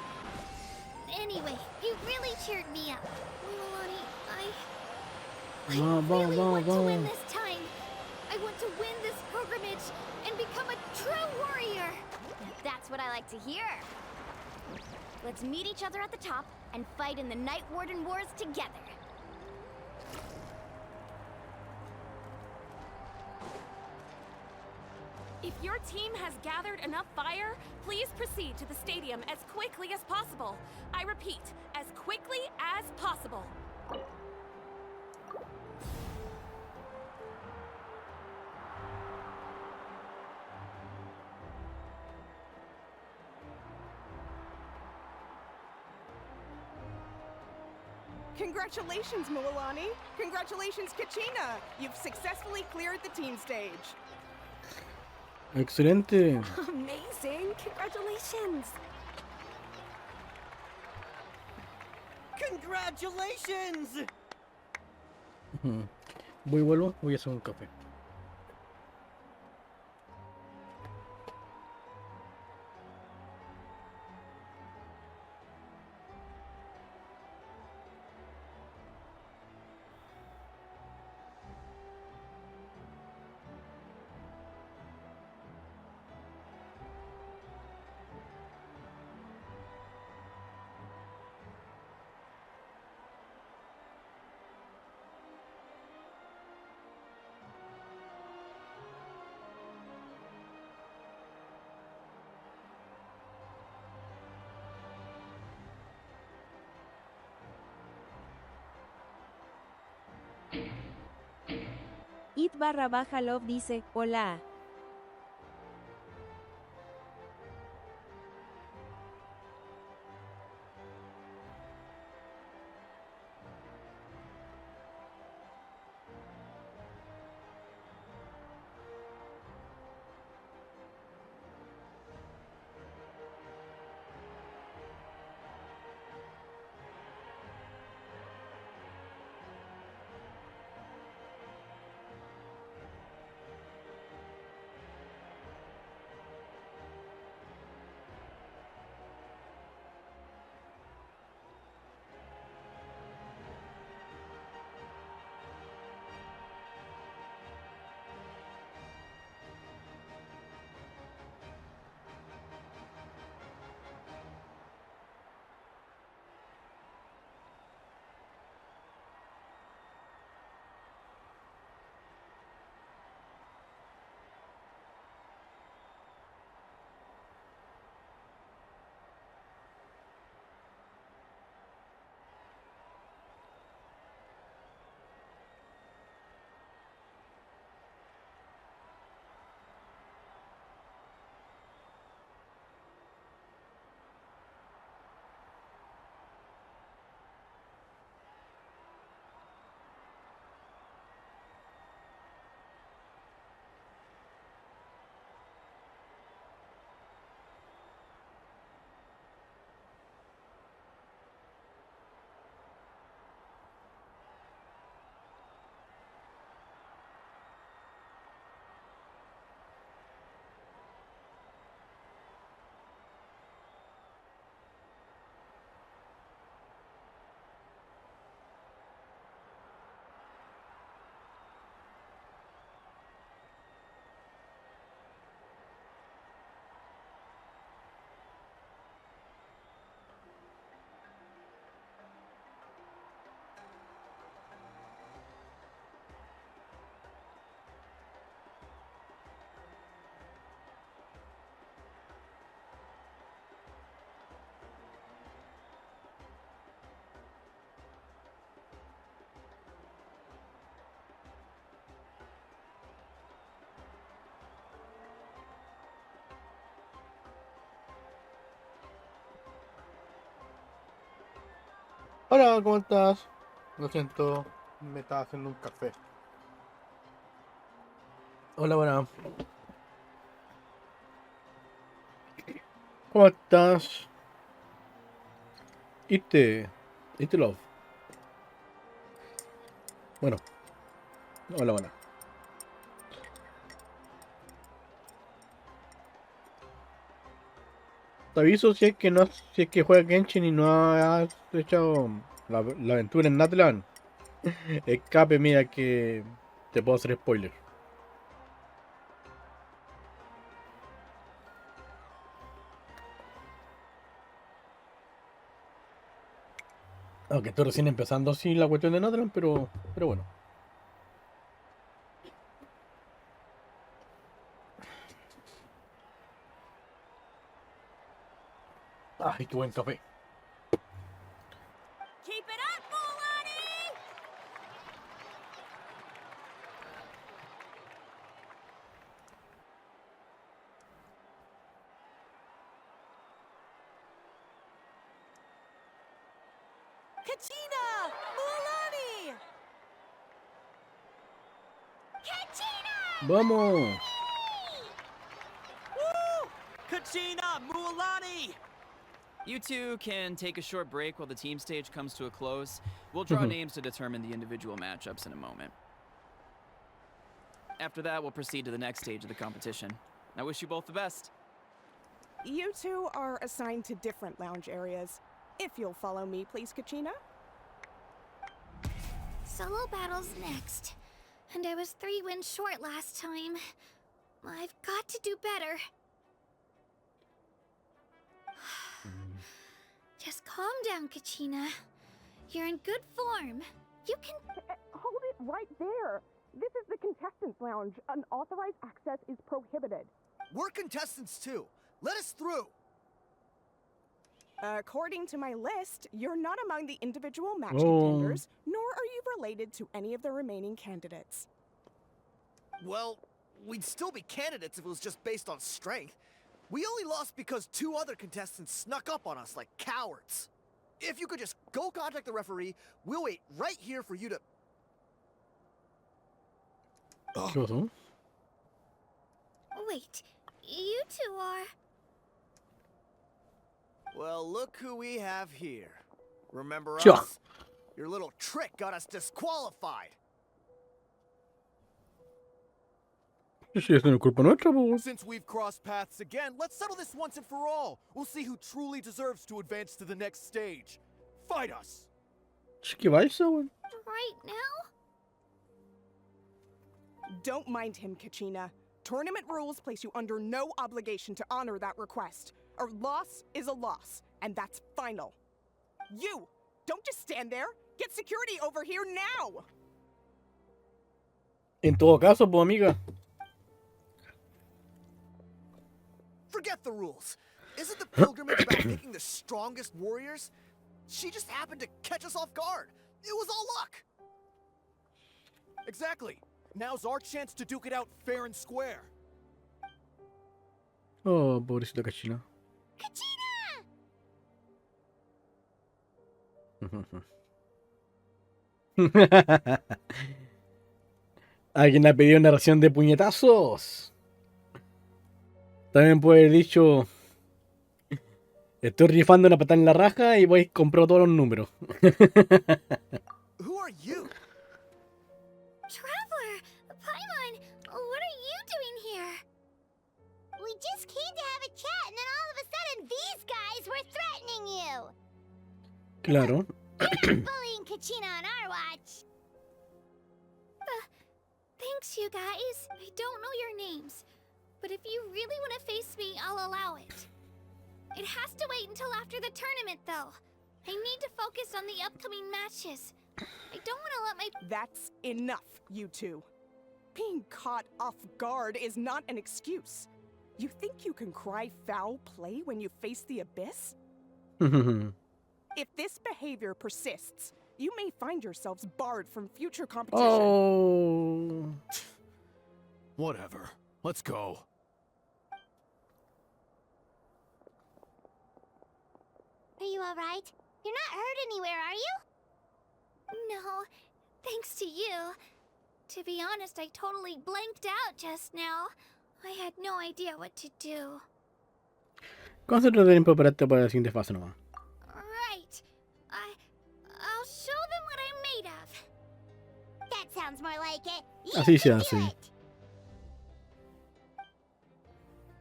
Anyway, you really cheered me up. Mualani, I really want to win this time. I want to win this pilgrimage and become a true warrior. That's what I like to hear. Let's meet each other at the top and fight in the Night Warden Wars together. If your team has gathered enough fire, please proceed to the stadium as quickly as possible. I repeat, as quickly as possible. Congratulations, Mualani. Congratulations, Kachina. You've successfully cleared the team stage. Excelente. Amazing! Congratulations! Congratulations! Voy, vuelvo, voy a hacer un café. It_love dice, hola. Hola, ¿cómo estás? Lo siento, me estaba haciendo un café. Hola, buena. ¿Cómo estás? Love. Bueno, hola, buena. Te aviso si es que juegas Genshin y no has echado la aventura en Natlan. Escape, mira que te puedo hacer spoiler. Aunque estoy recién empezando así la cuestión de Natlan, pero bueno. Ay, qué buen café. Keep it up, Mulan! Kachina! Mualani! ¡Vamos! Woo! Kachina! Mualani! You two can take a short break while the team stage comes to a close. We'll draw names to determine the individual matchups in a moment. After that, we'll proceed to the next stage of the competition. I wish you both the best. You two are assigned to different lounge areas. If you'll follow me, please, Kachina. Solo battle's next. And I was 3 wins short last time. I've got to do better. Just calm down, Kachina. You're in good form. You can... Hold it right there. This is the contestants' lounge. Unauthorized access is prohibited. We're contestants too. Let us through. According to my list, you're not among the individual match Oh. contenders, nor are you related to any of the remaining candidates. Well, we'd still be candidates if it was just based on strength. We only lost because 2 other contestants snuck up on us like cowards. If you could just go contact the referee, we'll wait right here for you to... ¿Qué pasó? Wait, you two are... Well, look who we have here. Remember Sure. us? Your little trick got us disqualified. Sí, esto no es culpa nuestra, pues. Since we've crossed paths again, let's settle this once and for all. We'll see who truly deserves to advance to the next stage. Fight us! ¿Qué va eso, weón? Right now? Don't mind him, Kachina. Tournament rules place you under no obligation to honor that request. A loss is a loss, and that's final. You! Don't just stand there! Get security over here now! En todo caso, pues, amiga. Forget the rules. Isn't the pilgrimage about making the strongest warriors? She just happened to catch us off guard. It was all luck. Exactly. Now's our chance to duke it out fair and square. Oh, pobrecita Kachina. Alguien ha pedido una ración de puñetazos. También puede haber dicho: estoy rifando una patada en la raja y voy a comprar todos los números. Who are you? Traveler! Paimon! What are you doing here? We just came to have a chat, and then all of a sudden, these guys were threatening you. Claro. Bullying Kachina on our watch. Thanks, you guys. I don't know your names, but if you really want to face me, I'll allow it. It has to wait until after the tournament, though. I need to focus on the upcoming matches. I don't want to let my... That's enough, you two. Being caught off guard is not an excuse. You think you can cry foul play when you face the abyss? If this behavior persists, you may find yourselves barred from future competition. Oh. Whatever. Let's go. Are you alright? You're not hurt anywhere, are you? No, thanks to you. To be honest, I totally blanked out just now. I had no idea what to do. Concéntrate en prepararte para la siguiente fase nomás. Right. I'll show them what I'm made of. That sounds more like it. You Así se can do hace. it.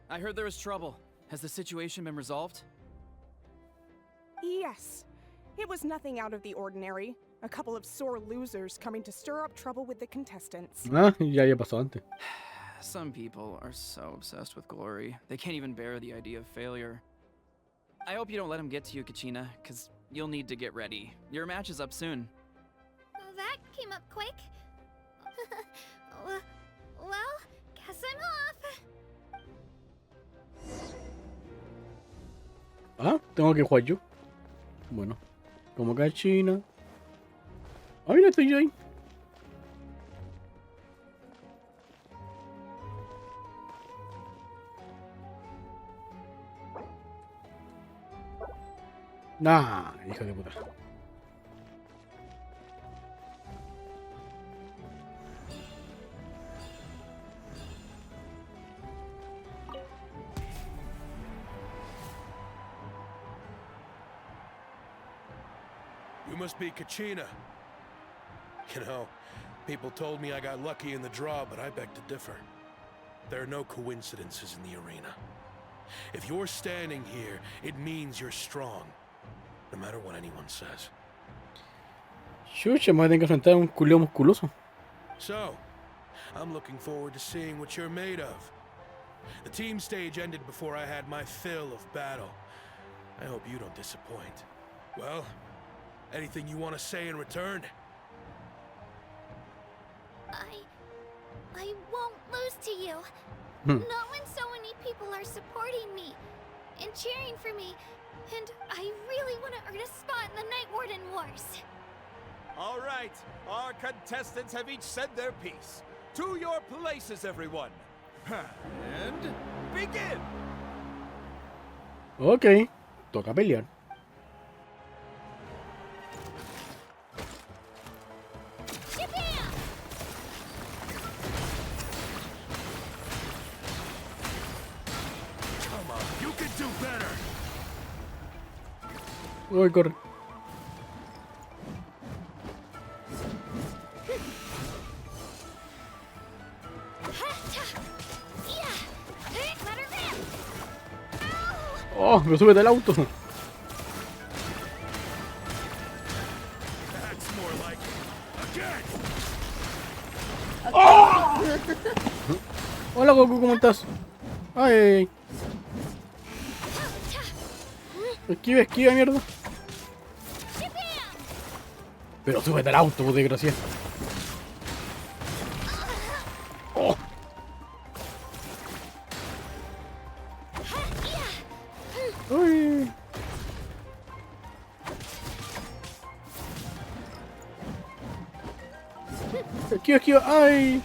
I heard there was trouble. Has the situation been resolved? Yes. It was nothing out of the ordinary. A couple of sore losers coming to stir up trouble with the contestants. Ah, ya pasó antes. Some people are so obsessed with glory, they can't even bear the idea of failure. I hope you don't let him get to you, Kachina, because you'll need to get ready. Your match is up soon. That came up quick. Well, guess I'm off. Ah, tengo que jugar yo. Bueno, como Kachina. Ah, mira, estoy yo ahí. Nah, hijo de puta. You must be Kachina. You know, people told me I got lucky in the draw, but I beg to differ. There are no coincidences in the arena. If you're standing here, it means you're strong. No matter what anyone says. Chucha, me voy a tener que enfrentar a un culeo musculoso. So, I'm looking forward to seeing what you're made of. The team stage ended before I had my fill of battle. I hope you don't disappoint. Well, anything you want to say in return? I won't lose to you. Not when so many people are supporting me and cheering for me, and I really want to earn a spot in the Night Warden Wars. All right, our contestants have each said their piece. To your places, everyone. And begin. Ok, toca pelear. Come on, you can do better. Voy, corre. Oh, me sube del auto. That's more like it. Again. ¡Oh! Hola Goku, ¿cómo estás? Ay. Esquiva, esquiva, mierda. Pero súbete al auto, pues, desgraciado. Oh. Uy. Esquiva, esquiva. Ay.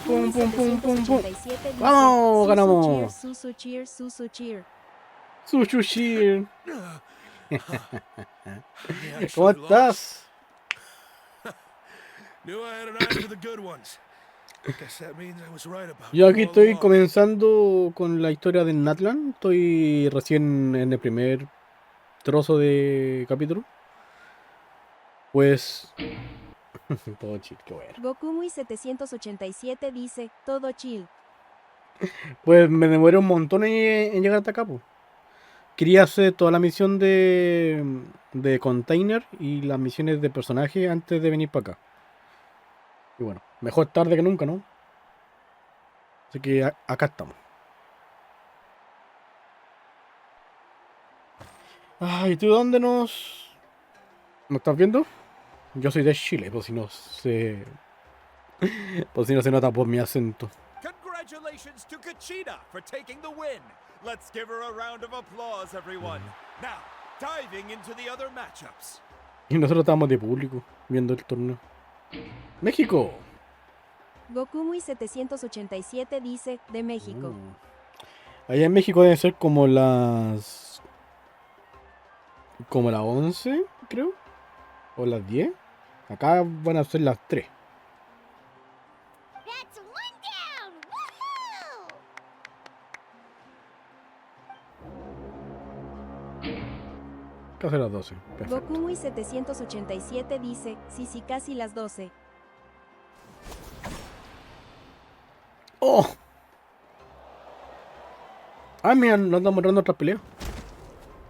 Pum, pum, pum, pum, pum. Vamos, ganamos. Susu cheer, Susu cheer. Susu cheer. I ¿Cómo actually estás? lost. Knew I had an eye for the good ones. Guess that means I was right about Yo aquí all estoy along. comenzando con la historia de Natlan. Estoy recién en el primer trozo de capítulo. Pues... todo chill, qué bueno. Gokumui 787 dice, todo chill. Pues me demoré un montón en llegar hasta acá, pues. Quería hacer toda la misión de container y las misiones de personaje antes de venir para acá. Y bueno, mejor tarde que nunca, ¿no? Así que acá estamos. Ay, ¿tú dónde nos estás viendo? Yo soy de Chile, por si no se... por si no se nota por mi acento. Congratulations to Kachina for taking the win. Let's give her a round of applause, everyone. Now, diving into the other matchups. Y nosotros estábamos de público viendo el torneo. México. Gokumui 787 dice, de México. Allá en México deben ser como las... como las 11, creo. O las 10. Acá van a ser las 3. That's one down! Woohoo! Casi las 12. Perfecto. Gokumui 787 dice, sí, casi las 12. ¡Oh! Ah, mira, nos están mostrando otra pelea.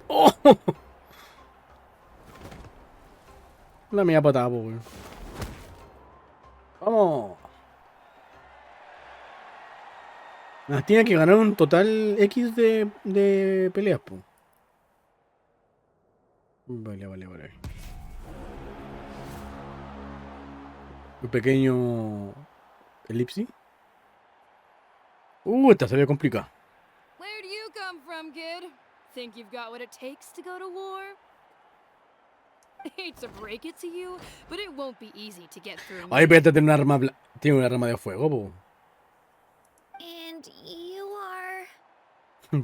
¡Oh! Una media patada, po, weón. ¡Vamos! Tiene que ganar un total X de peleas, po. Vale. Un pequeño elipsis. Esta se ve complicada. Where do you come from, kid? Think you've got what it takes to go to war? Hate to break it to you, but it won't be easy to get through. Ay, pero tiene una arma tiene una arma de fuego, po. And you are...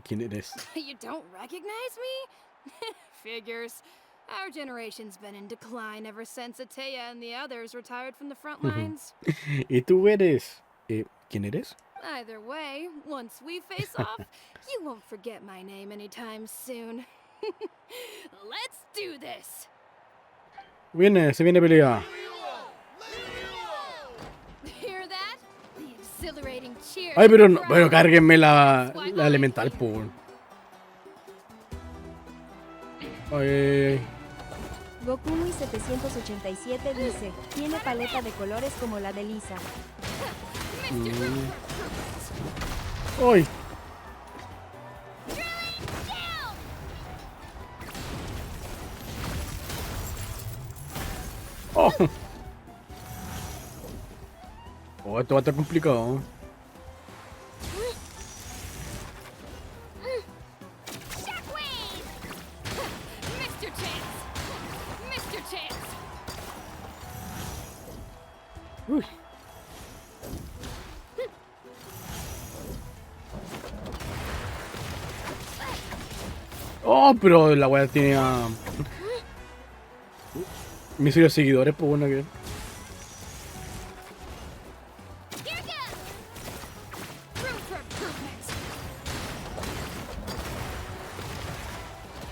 ¿Quién eres? You don't recognize me? Figures. Our generation's been in decline ever since Ateya and the others retired from the front lines. ¿Y tú eres? ¿Quién eres? Either way, once we face off, you won't forget my name anytime soon. Let's do this! Se viene pelea. Hear that? The exhilarating cheer. Ay, pero no, bueno, cárguenme la elemental, po. Weón. Ay. Gokumui 787 dice, tiene paleta de colores como la de Lisa. ¡Ay! ¡Oh! Oh, esto va a estar complicado. Uy. Oh, pero la weá tiene a... Mis seguidores, pues bueno que...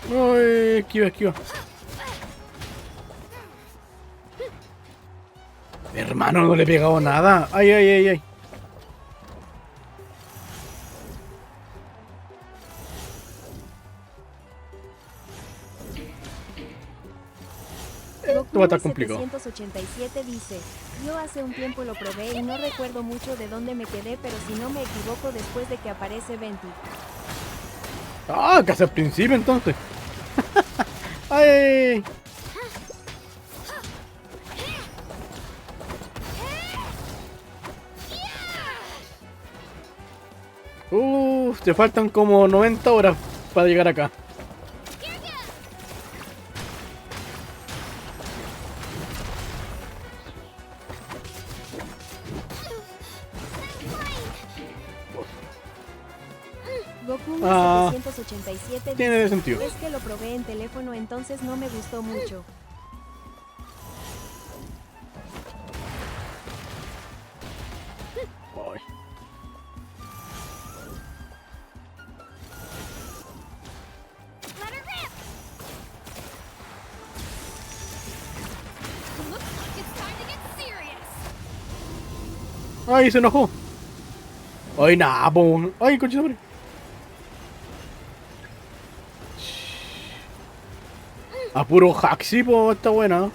Uy, esquiva, esquiva. Hermano, no le he pegado nada. Ay, ay, ay, ay. Esto va a estar complicado. 787 dice, yo hace un tiempo lo probé y no recuerdo mucho de dónde me quedé, pero si no me equivoco después de que aparece Venti. Ah, casi al principio entonces. Ay, ay, ay. Te faltan como 90 horas para llegar acá. Goku Ah, 787 tiene dice, sentido. es que lo probé en teléfono entonces no me gustó mucho. Ay. Let her rip! Looks like it's time to get serious. Ay, se enojó. Ay, nada, po. Ay, coche madre. A puro hack, sí, po, está buena.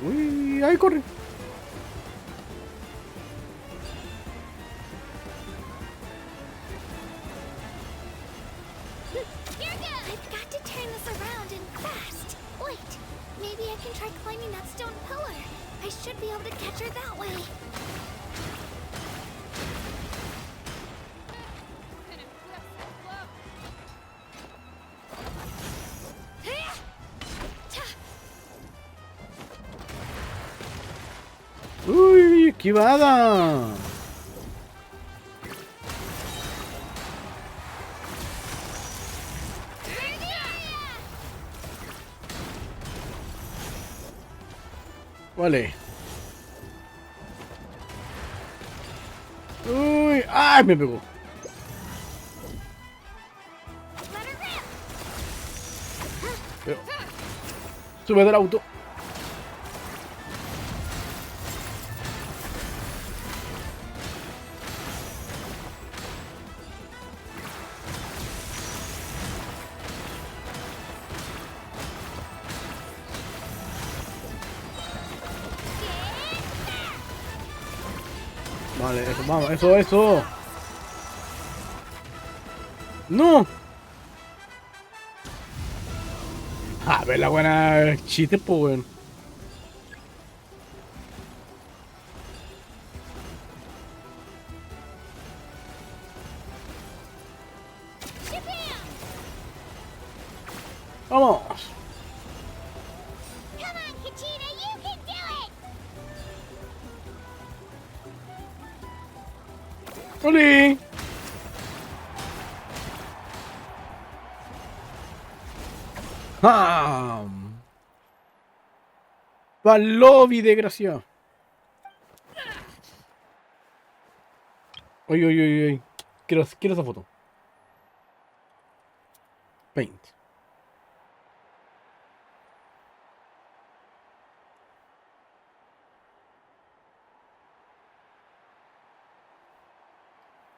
Uy, ay, corre. I've got to turn this around and fast. Wait, maybe I can try climbing that stone pillar. I should be able to catch her that way. Uy, esquivada. Vale. Uy, ay, me pegó. Pero... Sube del auto. Vale, eso, vamos, eso. ¡No! A ver, la buena chiste, pues, weón. ¡Vamos! Come on, Kachina, you can do it! ¡Oli! ¡Ah! ¡Pa'l lobby, desgraciado! Oye, oye, oye, oye. Quiero esa foto. Paint.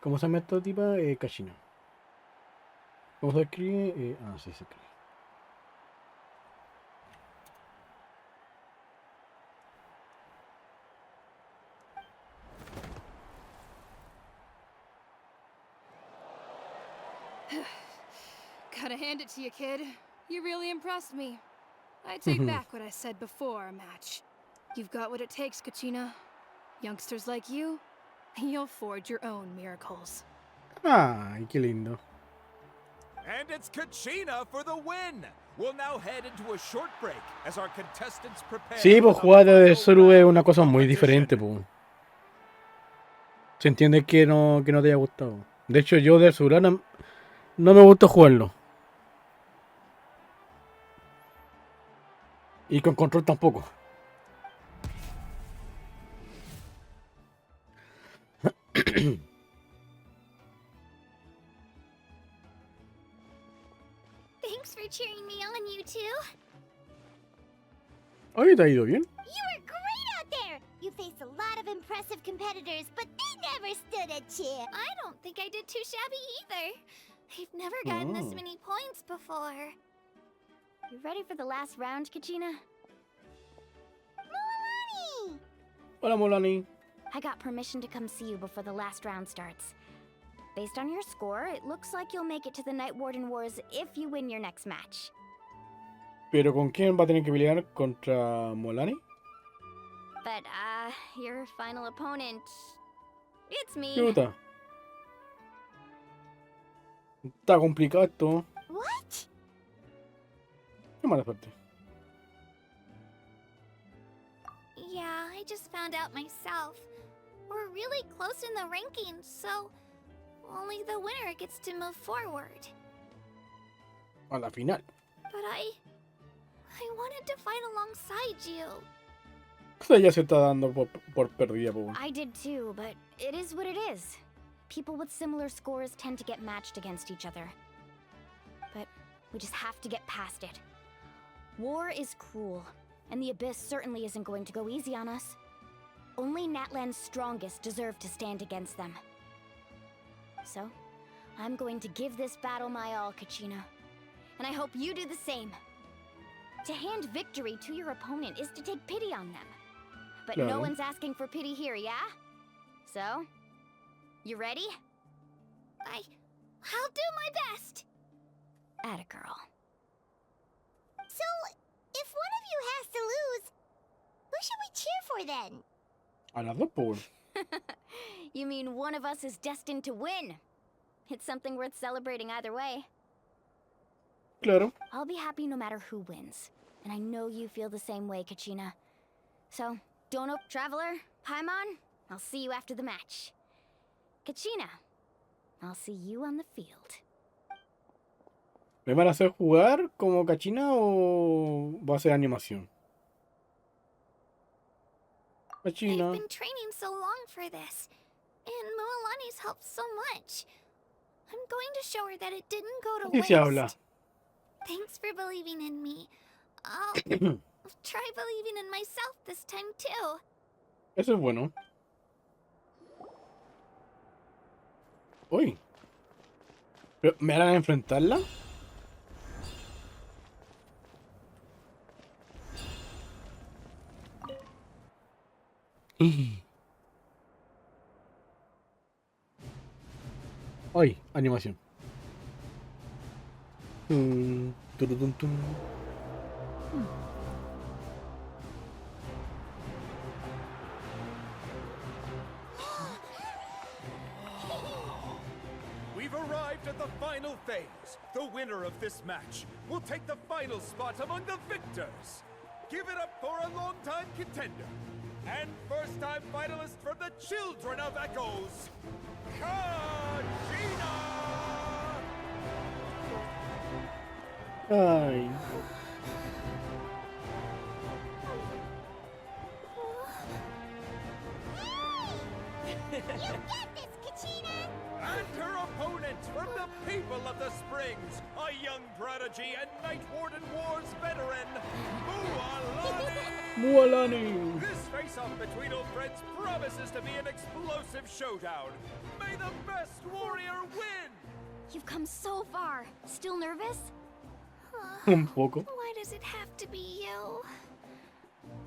¿Cómo se llama esta tipa? Kashina. ¿Cómo se escribe? Sí, se escribe. Gotta hand it to you, kid. You really impressed me. I take back what I said before our match. You've got what it takes, Kachina. Youngsters like you, you'll forge your own miracles. Ay, qué lindo. And it's Kachina for the win! We'll now head into a short break as our contestants prepare. Sí, pues jugar de solo es una cosa muy diferente, pues. Se entiende que no te haya gustado. De hecho, yo de solo no me gustó jugarlo. Y con control tampoco. Thanks for cheering me on, you two. Ay, ¿te ha ido bien? You were great out there! You faced a lot of impressive competitors, but they never stood a chance. I don't think I did too shabby either. I've never gotten this many points before. You ready for the last round, Kachina? Milani! Hola, Molani. I got permission to come see you before the last round starts. Based on your score, it looks like you'll make it to the Night Warden Wars if you win your next match. ¿Pero con quién va a tener que pelear contra Molani? But, your final opponent... It's me. ¿Qué puta? Está complicado esto. What? Qué mala suerte. Yeah, I just found out myself. We're really close in the rankings, so only the winner gets to move forward. A la final. But I wanted to fight alongside you. O sea, ya se está dando por perdida, po. I did too, but it is what it is. People with similar scores tend to get matched against each other. But we just have to get past it. War is cruel, and the Abyss certainly isn't going to go easy on us. Only Natlan's strongest deserve to stand against them. So, I'm going to give this battle my all, Kachina. And I hope you do the same. To hand victory to your opponent is to take pity on them. But no one's asking for pity here, yeah? So, you ready? I'll do my best. Atta girl. So, if one of you has to lose, who should we cheer for then? Another pool. You mean one of us is destined to win? It's something worth celebrating either way. Claro. I'll be happy no matter who wins. And I know you feel the same way, Kachina. So, Dono, Traveler, Paimon, I'll see you after the match. Kachina, I'll see you on the field. ¿Me van a hacer jugar como Kachina o va a ser animación? Kachina. I've been training so long for this, and Mualani's helped so much. I'm going to show her that it didn't go to Así waste. se habla. Thanks for believing in me. I'll try believing in myself this time too. Eso es bueno. Uy. ¿Pero me harán enfrentarla? Ay, animación. Turutun. We've arrived at the final phase. The winner of this match will take the final spot among the victors. Give it up for a long-time contender and first-time finalist from the Children of Echoes, Kachina! Ay. You get this, Kachina! And her opponent from the people of the Springs, a young prodigy and Night Warden Wars veteran, Mualani! Mualani! This face-off between old friends promises to be an explosive showdown. May the best warrior win! You've come so far. Still nervous? Un poco. Why does it have to be you?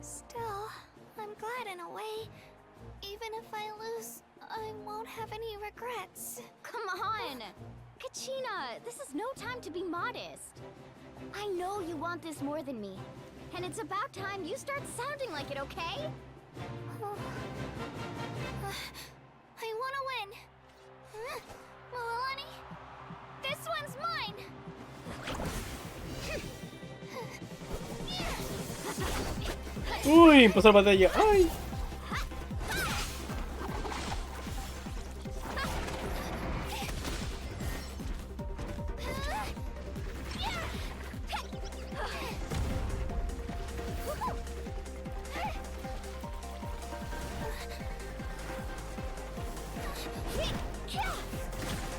Still, I'm glad in a way. Even if I lose, I won't have any regrets. Come on! Kachina, this is no time to be modest. I know you want this more than me. And it's about time you start sounding like it, okay? I want to win. Mualani, this one's mine. Uy, empezó la batalla. Ay.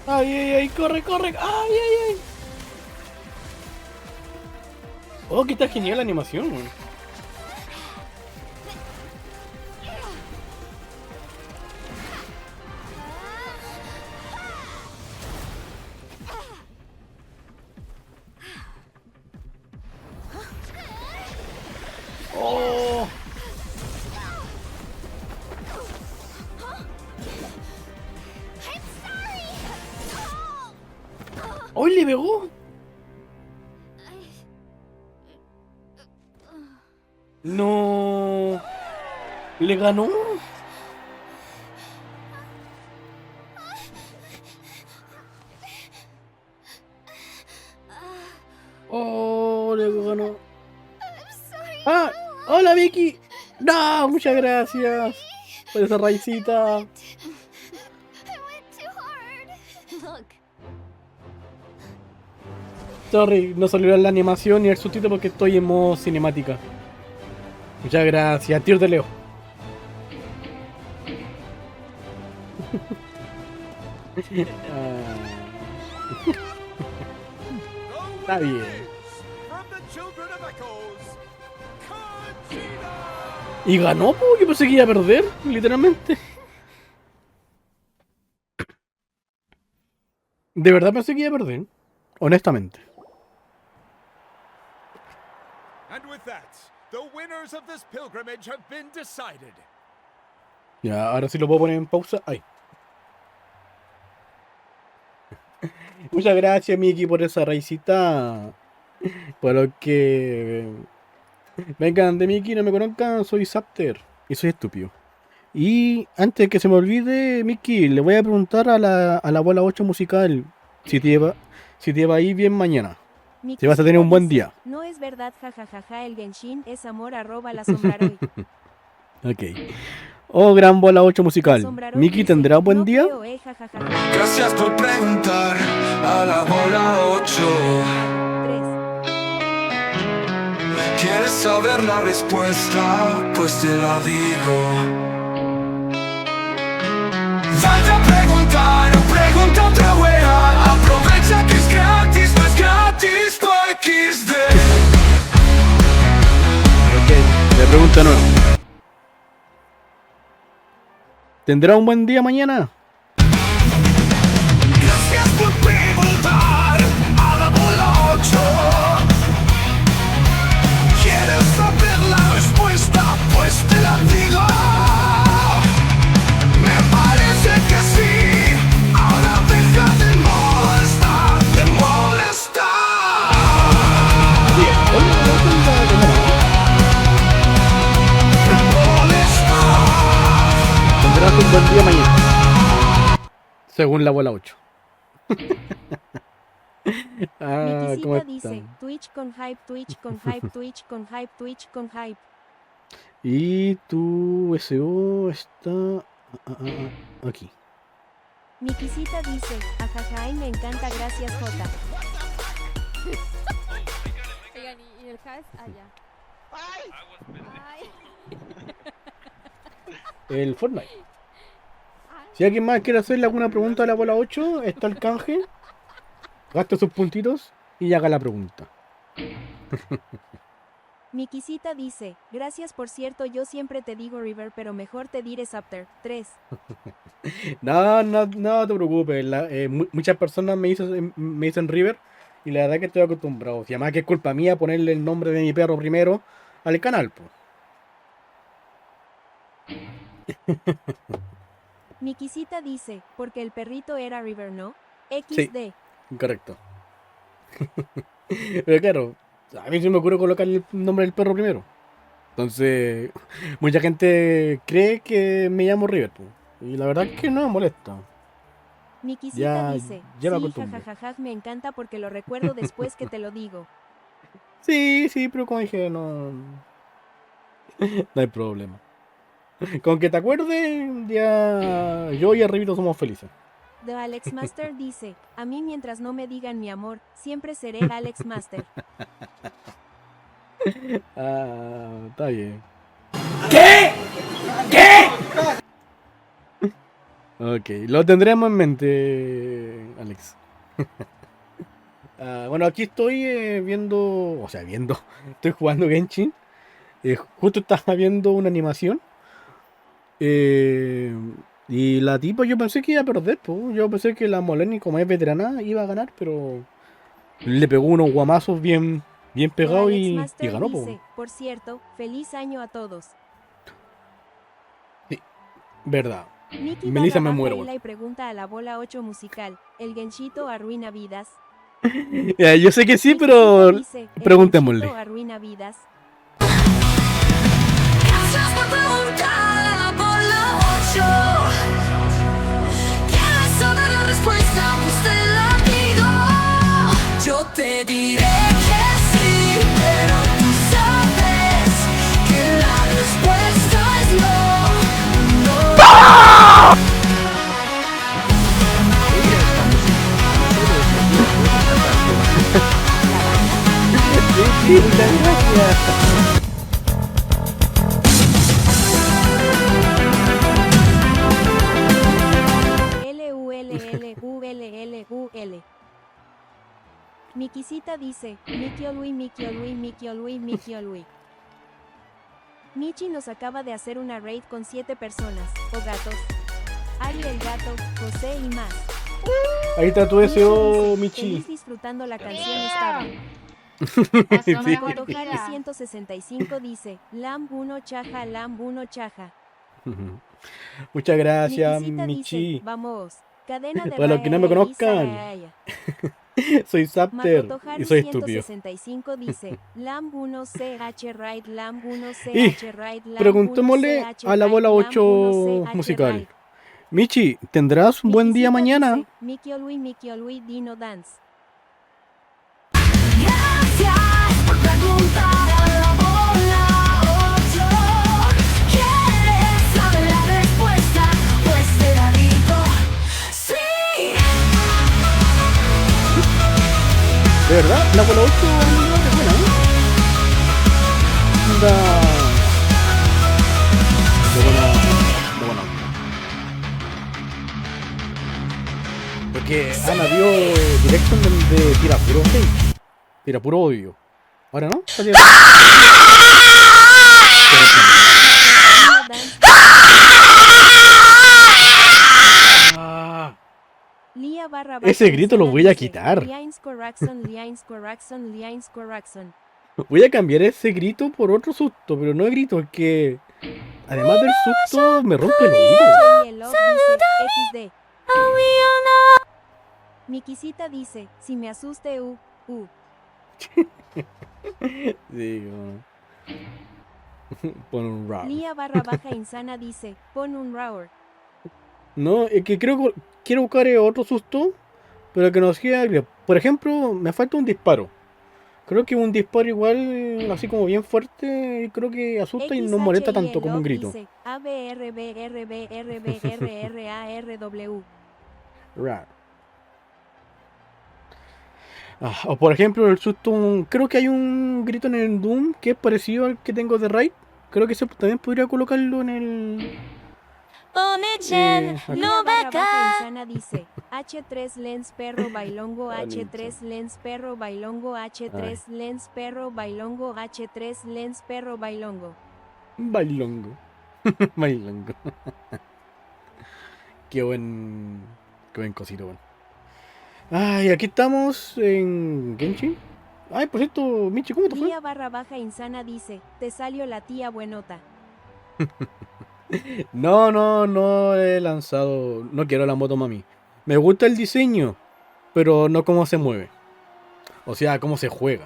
Ay, ay, ay, corre, corre. Ay, ay, ay. Oh, que está genial la animación, weón. Oh. ¡Hoy le pegó! No. ¿Le ganó? Oh, le ganó. Ah, hola Vicky. No, muchas gracias por esa raicita. Sorry, no salió la animación ni el subtítulo porque estoy en modo cinemática. Muchas gracias, tío de Leo. Está bien. Y ganó, po, yo pensé que iba a perder, literalmente. De verdad pensé que iba a perder, honestamente. And with that, the winners of this pilgrimage have been decided. Ya, ahora sí lo puedo poner en pausa. Ay. Muchas gracias, Miki, por esa raicita. Por lo que vengan de Miki, no me conozcan, soy Zapter y soy estúpido. Y antes de que se me olvide, Miki, le voy a preguntar a la bola 8 musical si te va a ir bien mañana. Si vas a tener un buen día. No es verdad, jajajaja, el Genshin es amor, @ la Sombraroy. Ok. Oh, gran bola 8 musical. Miki, ¿tendrá buen día? Gracias por preguntar a la bola 8. 3. ¿Quieres saber la respuesta? Pues te la digo. Vaya a preguntar, pregunta otra wea. Aprovecha que es gratis, no es gratis, tu XD. Ok, le pregunto de nuevo. ¿Tendrá un buen día mañana? Gracias por preguntar a la bola 8. ¿Quieres saber la respuesta? Pues te la digo. Me parece que sí. Ahora deja de molestar, de molestar. Tendrás un buen día mañana. Según la bola 8. Miquisita dice, Twitch con hype, Twitch con hype, Twitch con hype, Twitch con hype. Y tu SO está aquí. Miquisita dice, ajaja, me encanta, gracias Jota. Oigan, ¿y el has? Allá. Ay. El Fortnite. Si alguien más quiere hacerle alguna pregunta a la bola 8, está el canje. Gaste sus puntitos y haga la pregunta. Miquisita dice, gracias por cierto, yo siempre te digo River, pero mejor te diré Zapter. 3. No te preocupes. Muchas personas me dicen River y la verdad que estoy acostumbrado. Y además que es culpa mía ponerle el nombre de mi perro primero al canal, po. Miquisita dice, porque el perrito era River, ¿no? XD. Sí, correcto. Pero claro, a mí se me ocurre colocar el nombre del perro primero. Entonces, mucha gente cree que me llamo River, po. Y la verdad es que no me molesta. Miquisita dice, ya me sí, acostumbré. jajajaja, me encanta porque lo recuerdo después que te lo digo. Sí, pero como dije, no. No hay problema. Con que te acuerdes, ya yo y Arribito somos felices. The Alex Master dice, a mí mientras no me digan mi amor, siempre seré Alex Master. Está bien. ¿Qué? ¿Qué? Ok, lo tendremos en mente, Alex. Bueno, aquí estoy viendo, o sea, estoy jugando Genshin. Justo estaba viendo una animación. eh, y la tipa yo pensé que iba a perder, po. Yo pensé que la Moleni, como es veterana, iba a ganar, pero le pegó unos guamazos bien The pegados Alex y Master ganó, po. dice, por cierto, feliz año a todos. Verdad. Miki Melissa me barra baja muero, hila y pregunta a la bola 8 musical, ¿el Genshito arruina vidas? Yo sé que sí, pero Dice, ¿el preguntémosle. Genshito arruina vidas? Gracias por preguntar por la 8. ¿Quieres saber la respuesta? Pues te la digo. Yo te diré que sí, pero tú sabes que la respuesta es no. No. Sí, muchas gracias. L-U-L-L-U-L-L-U-L. Mikisita dice, Mikiolui, Mikiolui, Mikiolui, Mikiolui. Michi nos acaba de hacer una raid con 7 personas, o gatos. Ari el gato, José y más. Ahí está tu deseo, Michi. Feliz disfrutando la canción estaba. Sí. Motojari 165 dice, Lamb 1 chaja, Lamb 1 chaja. Muchas gracias, Mikisita Michi. dice, vamos, cadena de Para los que no me Raya, conozcan, Raya. soy Zaptersz y Makotoharu soy estúpido. 165 dice, Lamb 1 CH Right, Lamb 1 Y CH Right, Lamb 1 preguntémosle CH a la Right, bola Lamb 8 1 CH musical. Right. Michi, ¿tendrás un buen día Mikisita mañana? dice, Mikiolui, Dino Dance. Gracias por preguntar a la bola 8. ¿Quieres saber la respuesta? Pues te la digo. Sí. ¿De verdad? La bola 8 es buena, ¿eh? Anda. De buena. Porque Ana dio direction donde tira puro hate. Tira puro odio. Ahora no. Está tirando- Lia barra Ese grito lo Insana voy a dice, quitar. Lions Corraxon, Lions Corraxon, Lions Corraxon. Voy a cambiar ese grito por otro susto, pero no es grito, es que además del susto me rompe el oído. Yellow dice, XD. Mikisita dice, si me asuste Sí, pon un rap. Lia barra baja insana dice, pon un roar. No, es que creo que quiero buscar otro susto, pero que no sea. Por ejemplo, me falta un disparo. Creo que un disparo igual, así como bien fuerte, creo que asusta y no molesta tanto como un grito. Dice, ABRBRBRBRRARW. Rap. O por ejemplo, el susto, creo que hay un grito en el Doom que es parecido al que tengo de Raid. Creo que ese también podría colocarlo en el... Lia barra baja insana dice, H3 lens perro bailongo, H3 lens perro bailongo, H3 lens perro bailongo, H3 lens perro bailongo. Bailongo. Bailongo. Qué buen cosito, bueno. Ay, aquí estamos en Genshin. Ay, por cierto, Michi, ¿cómo te fue? Lia barra baja insana dice, te salió la tía buenota. No he lanzado. No quiero la moto mami. Me gusta el diseño, pero no cómo se mueve. O sea, cómo se juega.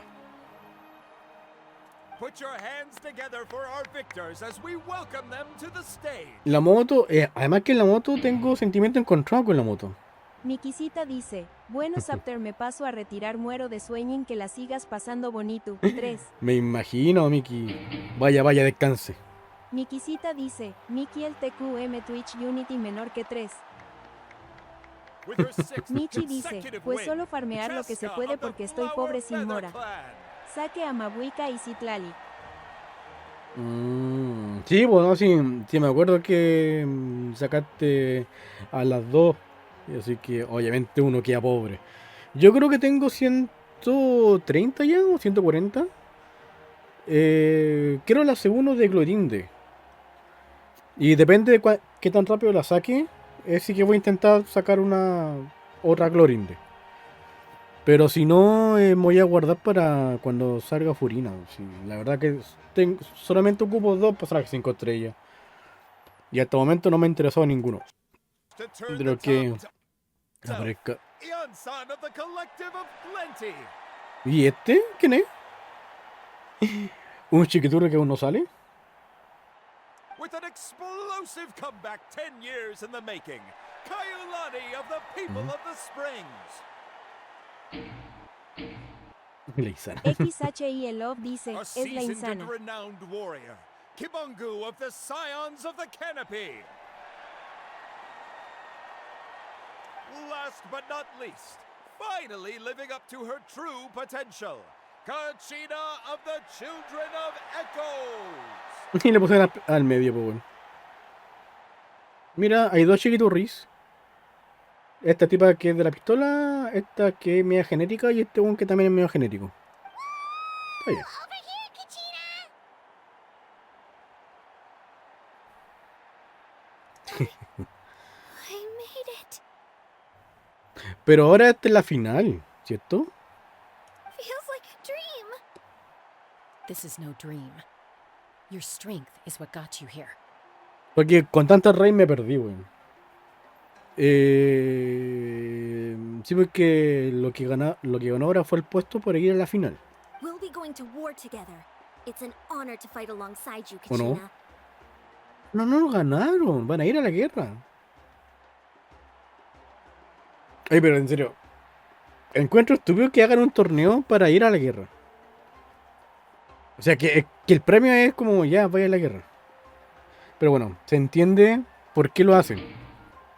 Put your hands together for our victors as we welcome them to the stage. La moto, además que en la moto tengo sentimiento encontrado con la moto. Nikisita dice, bueno Zapter me paso a retirar, muero de sueño, que la sigas pasando bonito. 3. Me imagino, Miki. Vaya, vaya, descanse. Nikisita dice, Miki el TQM Twitch Unity menor que 3. Michi dice, pues solo farmear lo que se puede porque estoy pobre sin mora. Saque a Mabuika y Citlali. Sí, bueno, sí, sí, me acuerdo que sacaste a las dos. Así que obviamente uno queda pobre. Yo creo que tengo 130 ya o 140. Quiero la segunda de Clorinde. Y depende de qué tan rápido la saque. Sí que voy a intentar sacar una otra Clorinde. Pero si no, me voy a guardar para cuando salga Furina. Sí, la verdad que solamente ocupo 2 para sacar 5 estrellas. Y hasta el momento no me ha interesado ninguno. De lo que aparezca. ¿Y este? ¿Quién es? ¿Un chiquiturro que aún no sale? With an explosive comeback 10 years in the making, Kaiulani of the people of the Springs. La insana. XHI Love dice, A es la seasoned insana. and renowned warrior, Kibungu of the Scions of the Canopy. Last but not least, finally living up to her true potential, Kachina of the Children of Echoes. Y le puse al medio, pues bueno. Mira, hay dos chiquiturris. Esta tipa que es de la pistola, esta que es media genérica y este one que también es medio genérico. Está bien. I made it. Pero ahora esta es la final, ¿cierto? Feels like a dream. This is no dream. Your strength is what got you here. Porque con tantas rey me perdí, weón. Sí, porque lo que ganó ahora fue el puesto por ir a la final. We'll be going to war together. It's an honor to fight alongside you, ¿O no? Kachina. No, no ganaron. Van a ir a la guerra. Ay, pero en serio. Encuentro estúpido que hagan un torneo para ir a la guerra. O sea, que el premio es como, ya, vaya a la guerra. Pero bueno, se entiende por qué lo hacen.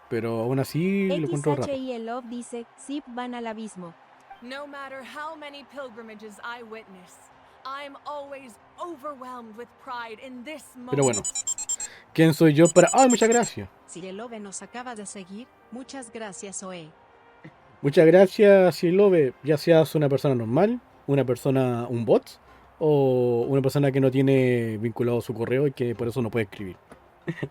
Pero aún así lo encuentro raro. XHI Love dice, Zip van al abismo. No matter how many pilgrimages I witness, I'm always overwhelmed with pride in this moment. Pero bueno, ¿quién soy yo para...? ¡Ah, muchas gracias! Si el Love nos acaba de seguir, muchas gracias, Oe. Muchas gracias, si lo ve, ya seas una persona normal, un bot, o una persona que no tiene vinculado su correo y que por eso no puede escribir.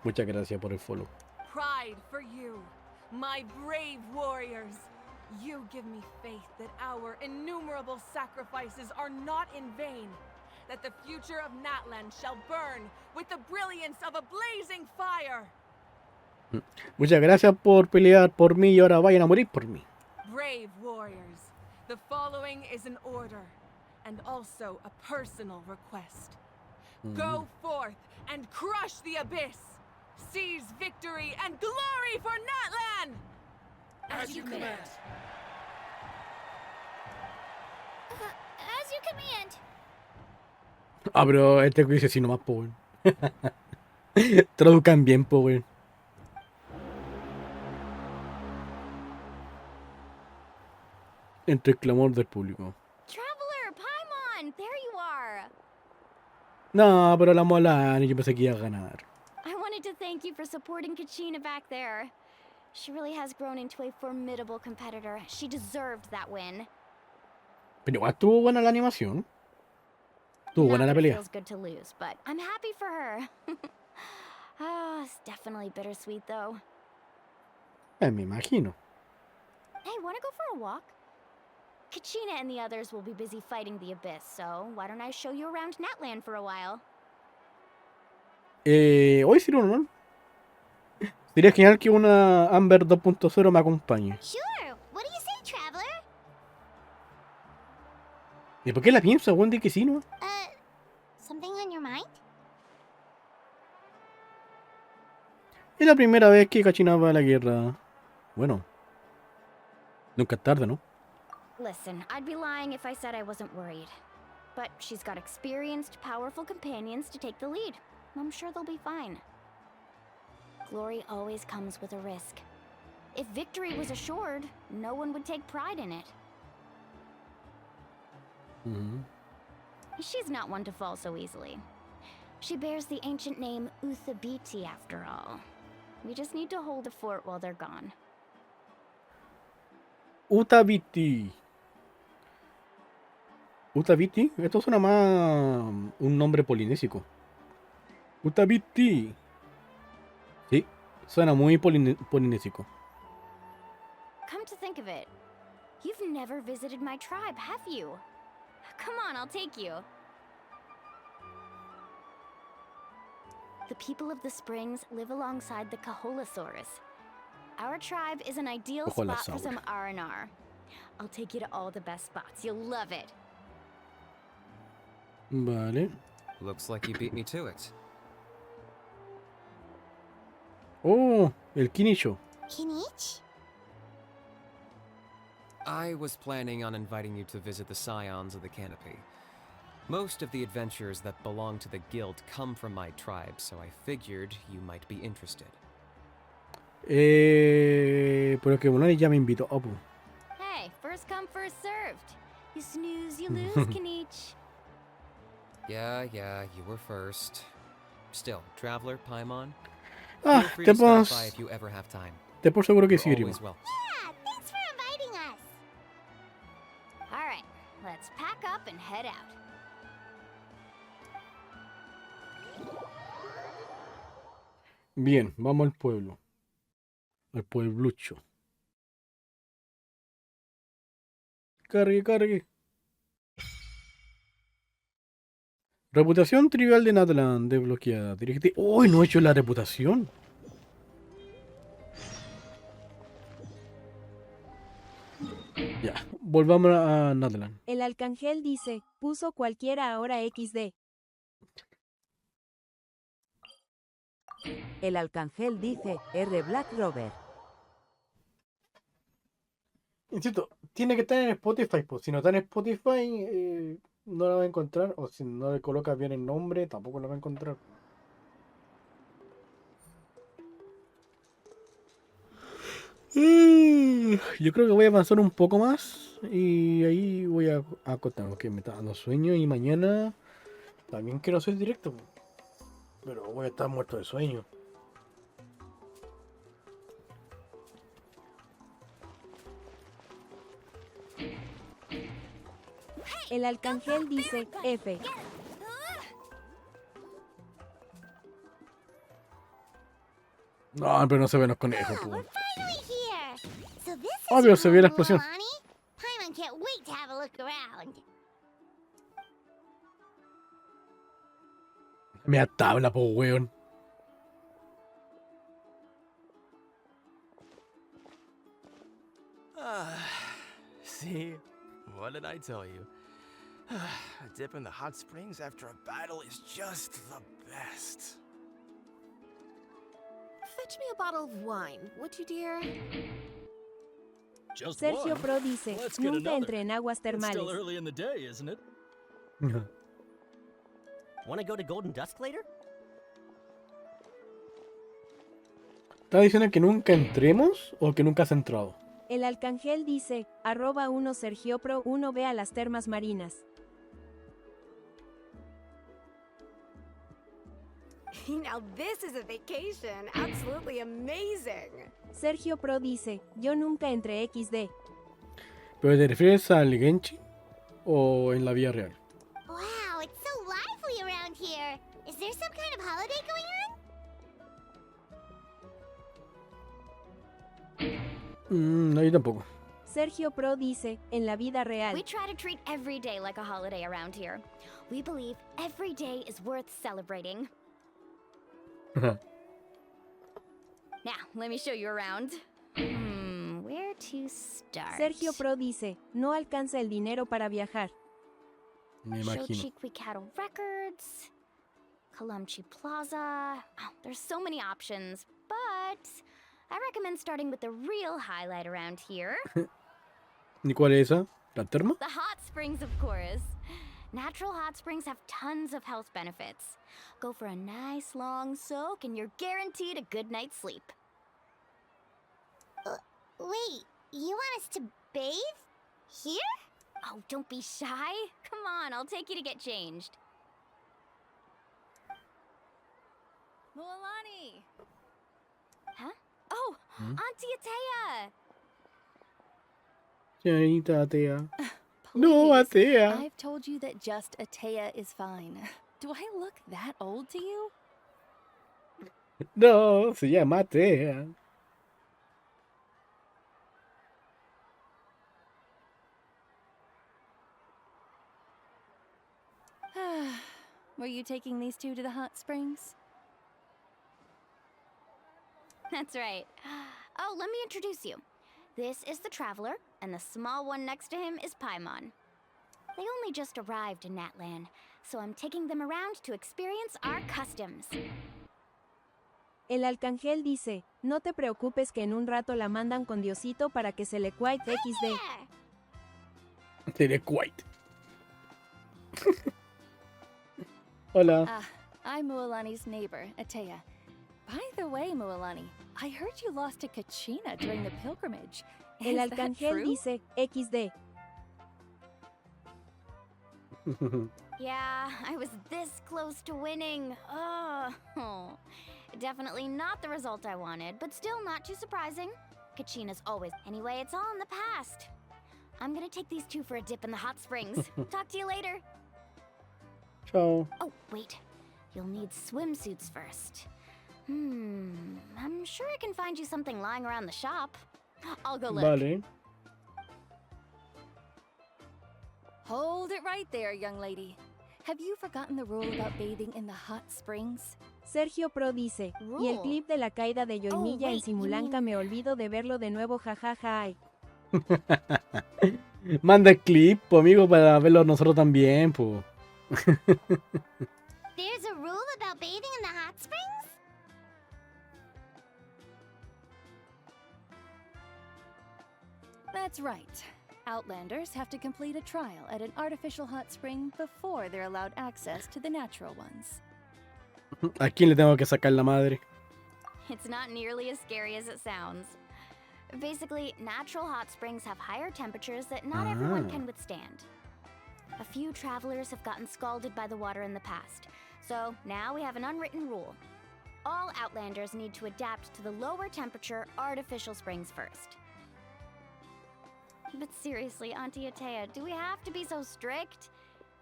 Muchas gracias por el follow. Pride for you, my brave warriors. You give me faith that our innumerable sacrifices are not in vain, that the future of Natlan shall burn with the brilliance of a blazing fire. Muchas gracias por pelear por mí y ahora vayan a morir por mí. Brave warriors, the following is an order and also a personal request. Go forth and crush the abyss. Seize victory and glory for Natlan! As you command. As you command. Ah, pero este que dice así nomás, po, weón. Traduzcan bien, po, weón. Entre el clamor del público. Traveler, Paimon, there you are. No, pero la mola, yo pensé que iba a ganar. I wanted to thank you for supporting Kachina back there. She really has grown into a formidable competitor. She deserved that win. Pero igual estuvo buena la animación. Estuvo buena la pelea. Feels good to lose, but I'm happy for her. It's definitely bittersweet though. Me imagino. Hey, wanna go for a walk? Kachina and the others will be busy fighting the Abyss, so why don't I show you around Natlan for a while? Hoy sí, normal. Sería genial que una Amber 2.0 me acompañe. Sure. What do you say, traveler? ¿Y por qué la piensa, weón? De que sí, ¿no? Something on your mind? Es la primera vez que Kachina va a la guerra. Bueno. Nunca es tarde, ¿no? Listen, I'd be lying if I said I wasn't worried. But she's got experienced, powerful companions to take the lead. I'm sure they'll be fine. Glory always comes with a risk. If victory was assured, no one would take pride in it. She's not one to fall so easily. She bears the ancient name Uthabiti after all. We just need to hold the fort while they're gone. Uthabiti. Uthabiti, esto suena más un nombre polinésico. Uthabiti. Sí, suena muy polinésico. Come to think of it, you've never visited my tribe, have you? Come on, I'll take you. The people of the springs live alongside the Kaholasaurus. Our tribe is an ideal spot for some R&R. I'll take you to all the best spots. You'll love it. Vale. Looks like you beat me to it. Oh, el Kinicho. Kinich? I was planning on inviting you to visit the Scions of the Canopy. Most of the adventures that belong to the guild come from my tribe, so I figured you might be interested. Pero que bueno, ya me invitó. Oh, pues. Hey, first come, first served. You snooze, you lose, Kinich. Yeah, you were first. Still, Traveler, Paimon, Ah, feel free te to stop pos... by if you ever have time. Te por seguro que sí, You're Grimo. always welcome. Yeah, thanks for inviting us. All right, let's pack up and head out. Bien, vamos al pueblo. Al pueblucho. Cargue, cargue. Reputación trivial de Natlan desbloqueada. Dirige. ¡Oh! No he hecho la reputación. Ya, volvamos a Natlan. El Arcángel dice, puso cualquiera ahora XD. El Arcángel dice, R. Black Rover. Insisto, tiene que estar en Spotify, pues si no está en Spotify, no la va a encontrar. O si no le colocas bien el nombre, tampoco la va a encontrar. Yo creo que voy a avanzar un poco más y ahí voy a acostarme, porque me está dando sueño y mañana también quiero hacer directo, pero voy a estar muerto de sueño. El Arcángel dice, F. No, pero no se ven los conejos, pues. We're finally here. So this is Obvio, your se ve la home, explosión. Milani. Paimon can't wait to have a look around. Me tabla, po, weón. See? What did I tell you? A dip in the hot springs after a battle is just the best. Fetch me a bottle of wine, would you, dear? Just Sergio one? Pro dice, Let's get nunca another. entré en aguas It's still termales. early in the day, isn't it? Want to go to Golden Dusk later? ¿Está diciendo que nunca entremos o que nunca has entrado? El Arcángel dice, @1 Sergio Pro 1 ve a las termas marinas. Now this is a vacation. Absolutely amazing. Sergio Pro dice, yo nunca entré XD. ¿Pero te refieres al Genshin o en la vida real? Wow, it's so lively around here. Is there some kind of holiday going on? No, yo tampoco. Sergio Pro dice, en la vida real. We try to treat every day like a holiday around here. We believe every day is worth celebrating. Now, let me show you around. Where to start? Sergio Pro dice, no alcanza el dinero para viajar. Me imagino. Shochiqui Cattle Records, Kalamchi Plaza. Oh, there's so many options, but I recommend starting with the real highlight around here. ¿Y cuál es esa? ¿La terma? The hot springs, of course. Natural hot springs have tons of health benefits. Go for a nice long soak and you're guaranteed a good night's sleep. Wait, you want us to bathe? Here? Oh, don't be shy. Come on, I'll take you to get changed. Mualani! Huh? Oh, Auntie Atea! Señorita Atea. No, Atea. I've told you that just Atea is fine. Do I look that old to you? No, se llama Atea. Were you taking these two to the hot springs? That's right. Oh, let me introduce you. This is the Traveler, and the small one next to him is Paimon. They only just arrived in Natlan, so I'm taking them around to experience our customs. El Arcángel dice, no te preocupes que en un rato la mandan con Diosito para que se le cuite XD. Se le quite. Hola. I'm Mualani's neighbor, Atea. By the way, Mualani, I heard you lost to Kachina during the pilgrimage. El Is that Arcángel true? dice, XD. Yeah, I was this close to winning. Oh, definitely not the result I wanted, but still not too surprising. Kachina's always. Anyway, it's all in the past. I'm gonna take these two for a dip in the hot springs. Talk to you later. Ciao. Oh, wait. You'll need swimsuits first. I'm sure I can find you something lying around the shop. I'll go look. Vale. Hold it right there, young lady. Have you forgotten the rule about bathing in the hot springs? Sergio Pro dice, y el clip de la caída de Yoimilla en Simulanca me olvido de verlo de nuevo, jajaja. Manda el clip, po, amigo, para verlo nosotros también, po. There's a rule about bathing in the hot springs? That's right. Outlanders have to complete a trial at an artificial hot spring before they're allowed access to the natural ones. ¿A quién le tengo que sacar la madre? It's not nearly as scary as it sounds. Basically, natural hot springs have higher temperatures that not everyone can withstand. A few travelers have gotten scalded by the water in the past, so now we have an unwritten rule. All Outlanders need to adapt to the lower temperature artificial springs first. But seriously, Auntie Atea, do we have to be so strict?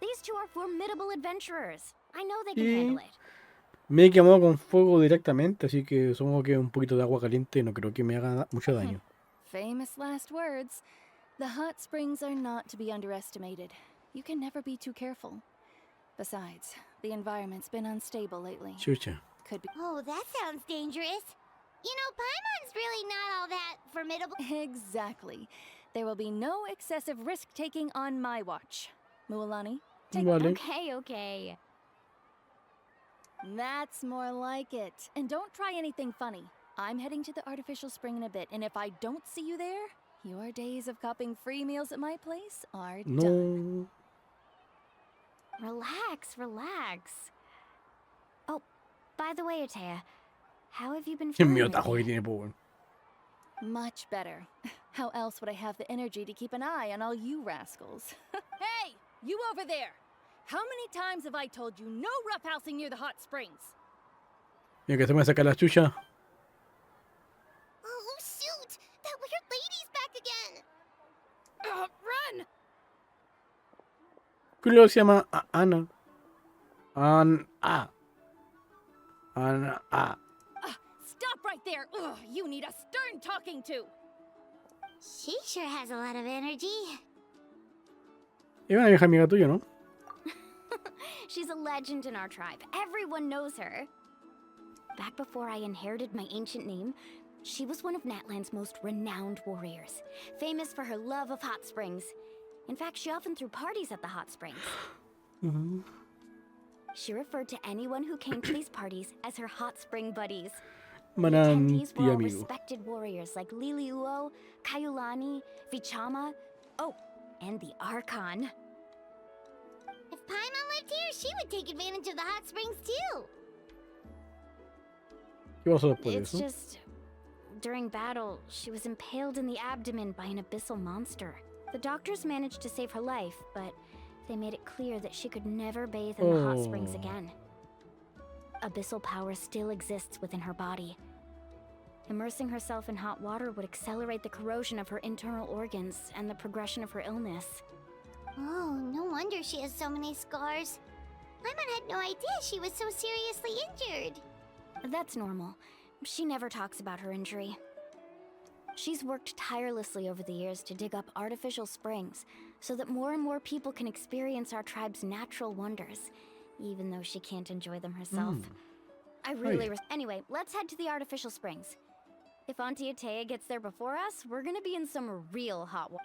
These two are formidable adventurers. I know they can handle it. Me he quemado con fuego directamente, así que supongo que un poquito de agua caliente no creo que me haga mucho daño. Famous last words. The hot springs are not to be underestimated. You can never be too careful. Besides, the environment's been unstable lately. Chucha. Could be. Oh, that sounds dangerous. You know, Paimon's really not all that formidable. Exactly. There will be no excessive risk-taking on my watch. Mualani, take Vale. Okay. That's more like it. And don't try anything funny. I'm heading to the artificial spring in a bit, and if I don't see you there, your days of copping free meals at my place are done. No. Relax. Oh, by the way, Atea, how have you been El feeling mío lately? tajo que tiene, po, weón. Much better. How else would I have the energy to keep an eye on all you rascals? Hey, you over there! How many times have I told you no roughhousing near the hot springs? Mira que se me saca la chucha. Oh, shoot! That weird lady's back again! Run! Creo que se llama Ana. Ana. Stop right there! Ugh, you need a stern talking to! She sure has a lot of energy. Es una vieja amiga tuya, ¿no? She's a legend in our tribe. Everyone knows her. Back before I inherited my ancient name, she was one of Natlan's most renowned warriors, famous for her love of hot springs. In fact, she often threw parties at the hot springs. She referred to anyone who came to these parties as her hot spring buddies. The attendees were all amigo. respected warriors like Liliuo, Kaiulani, Vichama. Oh, and the Archon. If Paimon lived here, she would take advantage of the hot springs too. ¿Qué pasó después de It's eso? just... During battle, she was impaled in the abdomen by an abyssal monster. The doctors managed to save her life, but they made it clear that she could never bathe in the hot springs again. Abyssal power still exists within her body. Immersing herself in hot water would accelerate the corrosion of her internal organs and the progression of her illness. Oh, no wonder she has so many scars. Paimon had no idea she was so seriously injured. That's normal. She never talks about her injury. She's worked tirelessly over the years to dig up artificial springs so that more and more people can experience our tribe's natural wonders, even though she can't enjoy them herself. I really... Anyway, let's head to the artificial springs. If Auntie Atea gets there before us, we're gonna be in some real hot water.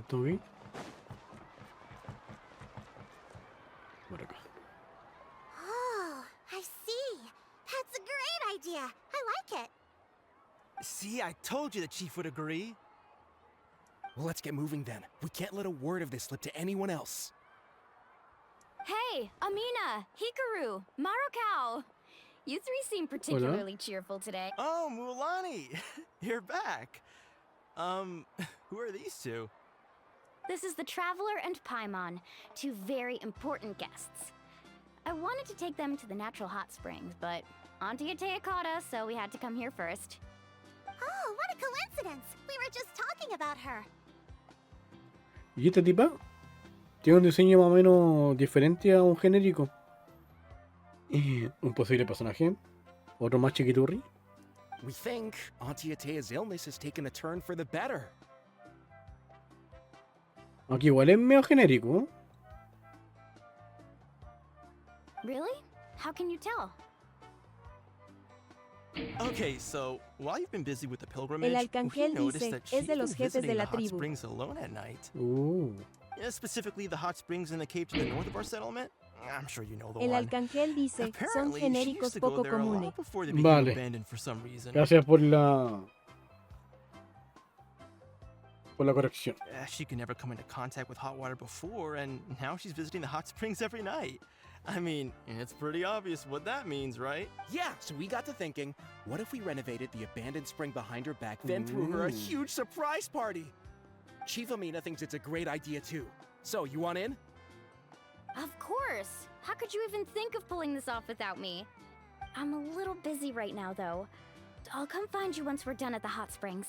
¿Todo bien? Por acá. Oh, I see. That's a great idea. I like it. See, I told you the chief would agree. Well, let's get moving then. We can't let a word of this slip to anyone else. Hey, Amina, Hikaru, Marukao. You three seem particularly cheerful today. Oh, Mualani, you're back. Who are these two? This is the Traveler and Paimon, two very important guests. I wanted to take them to the natural hot springs, but Auntie Atea caught us, so we had to come here first. Oh, what a coincidence. We were just talking about her. ¿Y esta tipa? Tiene un diseño más o menos diferente a un genérico. ¿Un posible personaje? ¿Otro más chiquiturri? We think Auntie Atea's illness has taken a turn for the better. Aquí igual es medio genérico. Really? How can you tell? Okay, so while you've been busy with the pilgrimage, El we arcángel noticed dice, that es she's de los been jefes de visiting la the hot tribu. springs alone at night. Specifically the hot springs in the cave to the north of our settlement. I'm sure you know the El one. arcángel dice, son Apparently, she genéricos used to go poco there a lot comunes. before they became Vale. abandoned for some reason. Gracias por la corrección. She could never come into contact with hot water before, and now she's visiting the hot springs every night. I mean, it's pretty obvious what that means, right? Yeah, so we got to thinking, what if we renovated the abandoned spring behind her back, then threw her a huge surprise party? Chief Amina thinks it's a great idea too. So, you want in? Of course! How could you even think of pulling this off without me? I'm a little busy right now, though. I'll come find you once we're done at the hot springs.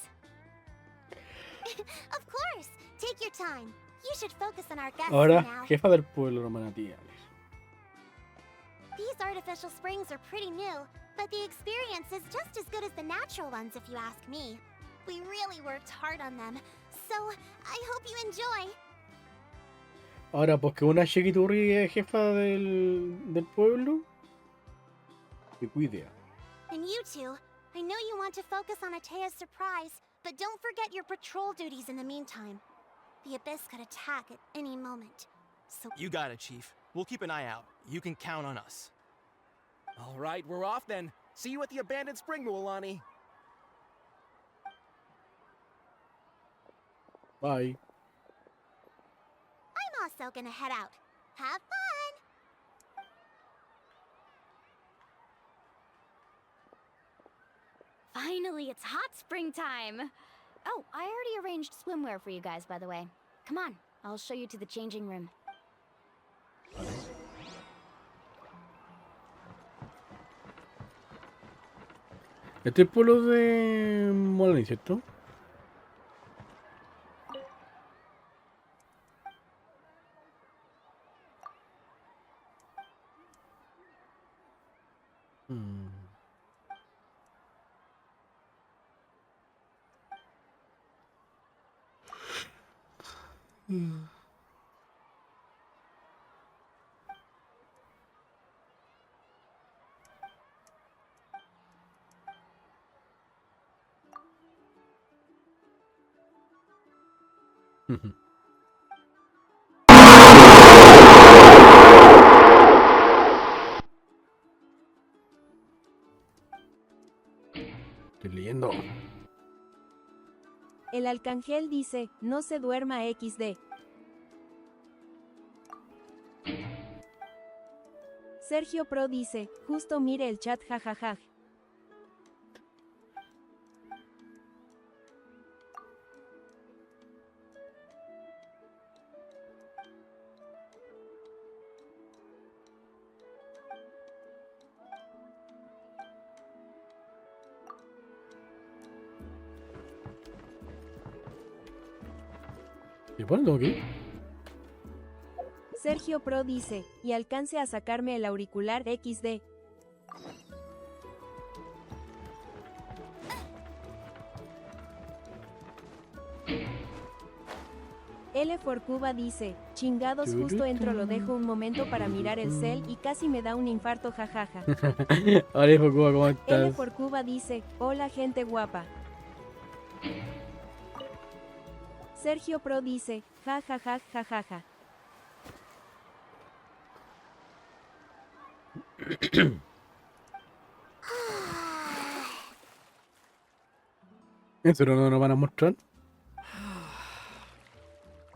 Of course. Take your time. You should focus on our guests Ahora, now. jefa del pueblo, Manatí. These artificial springs are pretty new, but the experience is just as good as the natural ones if you ask me. We really worked hard on them, so I hope you enjoy. Ahora, porque una chiquiturri es jefa del pueblo, que cuide. And you two, I know you want to focus on Atea's surprise, but don't forget your patrol duties in the meantime. The Abyss could attack at any moment, so... You got it, Chief. We'll keep an eye out. You can count on us. All right, we're off then. See you at the abandoned spring, Mualani. Bye. I'm also gonna head out. Have fun! Finally, it's hot spring time! Oh, I already arranged swimwear for you guys, by the way. Come on, I'll show you to the changing room. Este es el pueblo de Molani, ¿cierto? Estoy leyendo. El Arcángel dice, no se duerma XD. Sergio Pro dice, justo mire el chat jajaja. ¿Y bueno, tengo que ir? Sergio Pro dice, y alcance a sacarme el auricular XD. L for Cuba dice, chingados justo entro lo dejo un momento para mirar el cel y casi me da un infarto jajaja. Hola, hijo Cuba, ¿cómo L estás? for Cuba dice, hola gente guapa. Sergio Pro dice, jajaja jajaja. ¿Eso no nos van a mostrar?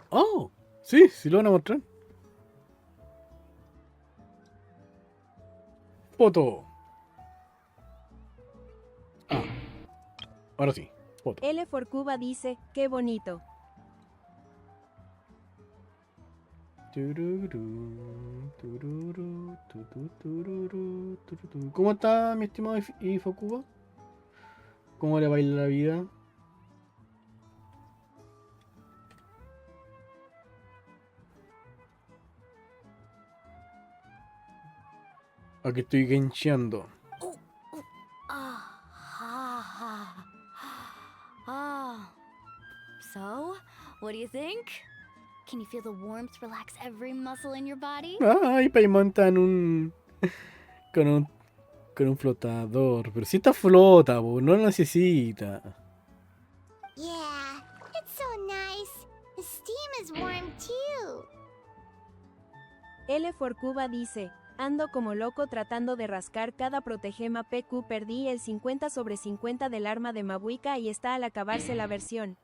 Oh, sí, sí lo van a mostrar. Foto. Ah, ahora sí, foto. L for Cuba dice, qué bonito. ¿Cómo está mi estimado Ifo Cuba? ¿Cómo le baila la vida? Aquí estoy gencheando. So, what do you think? Can you feel the warmth relax every muscle in your body? Ay, Paimon está en un... con un flotador. Pero si esta flota, no lo necesita. Yeah, it's so nice. The steam is warm too. L for Cuba dice, ando como loco tratando de rascar cada protegema PQ, perdí el 50/50 del arma de Mabuika y está al acabarse la versión.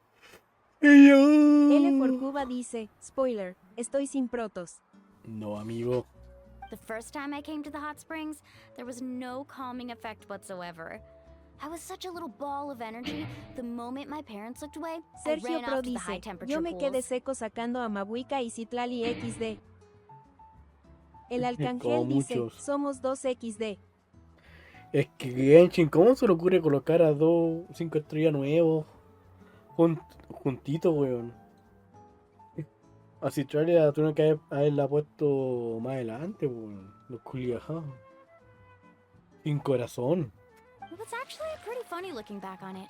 L for Cuba dice, spoiler, estoy sin protos. No, amigo. The first time I came to the hot springs, there was no calming effect whatsoever. I was such a little ball of energy. The moment my parents looked away, I Sergio ran Pro off to the high dice, temperature yo me quedé pools. seco sacando a Mabuika y Citlali XD. El Como Arcángel dice, muchos. somos 2 XD. Es que Genshin, ¿cómo se le ocurre colocar a 5 estrellas nuevos juntitos, weón? Así Australia tuvieron que haberla puesto más adelante, weón. Los culiajados. Sin corazón. It was actually pretty funny looking back on it.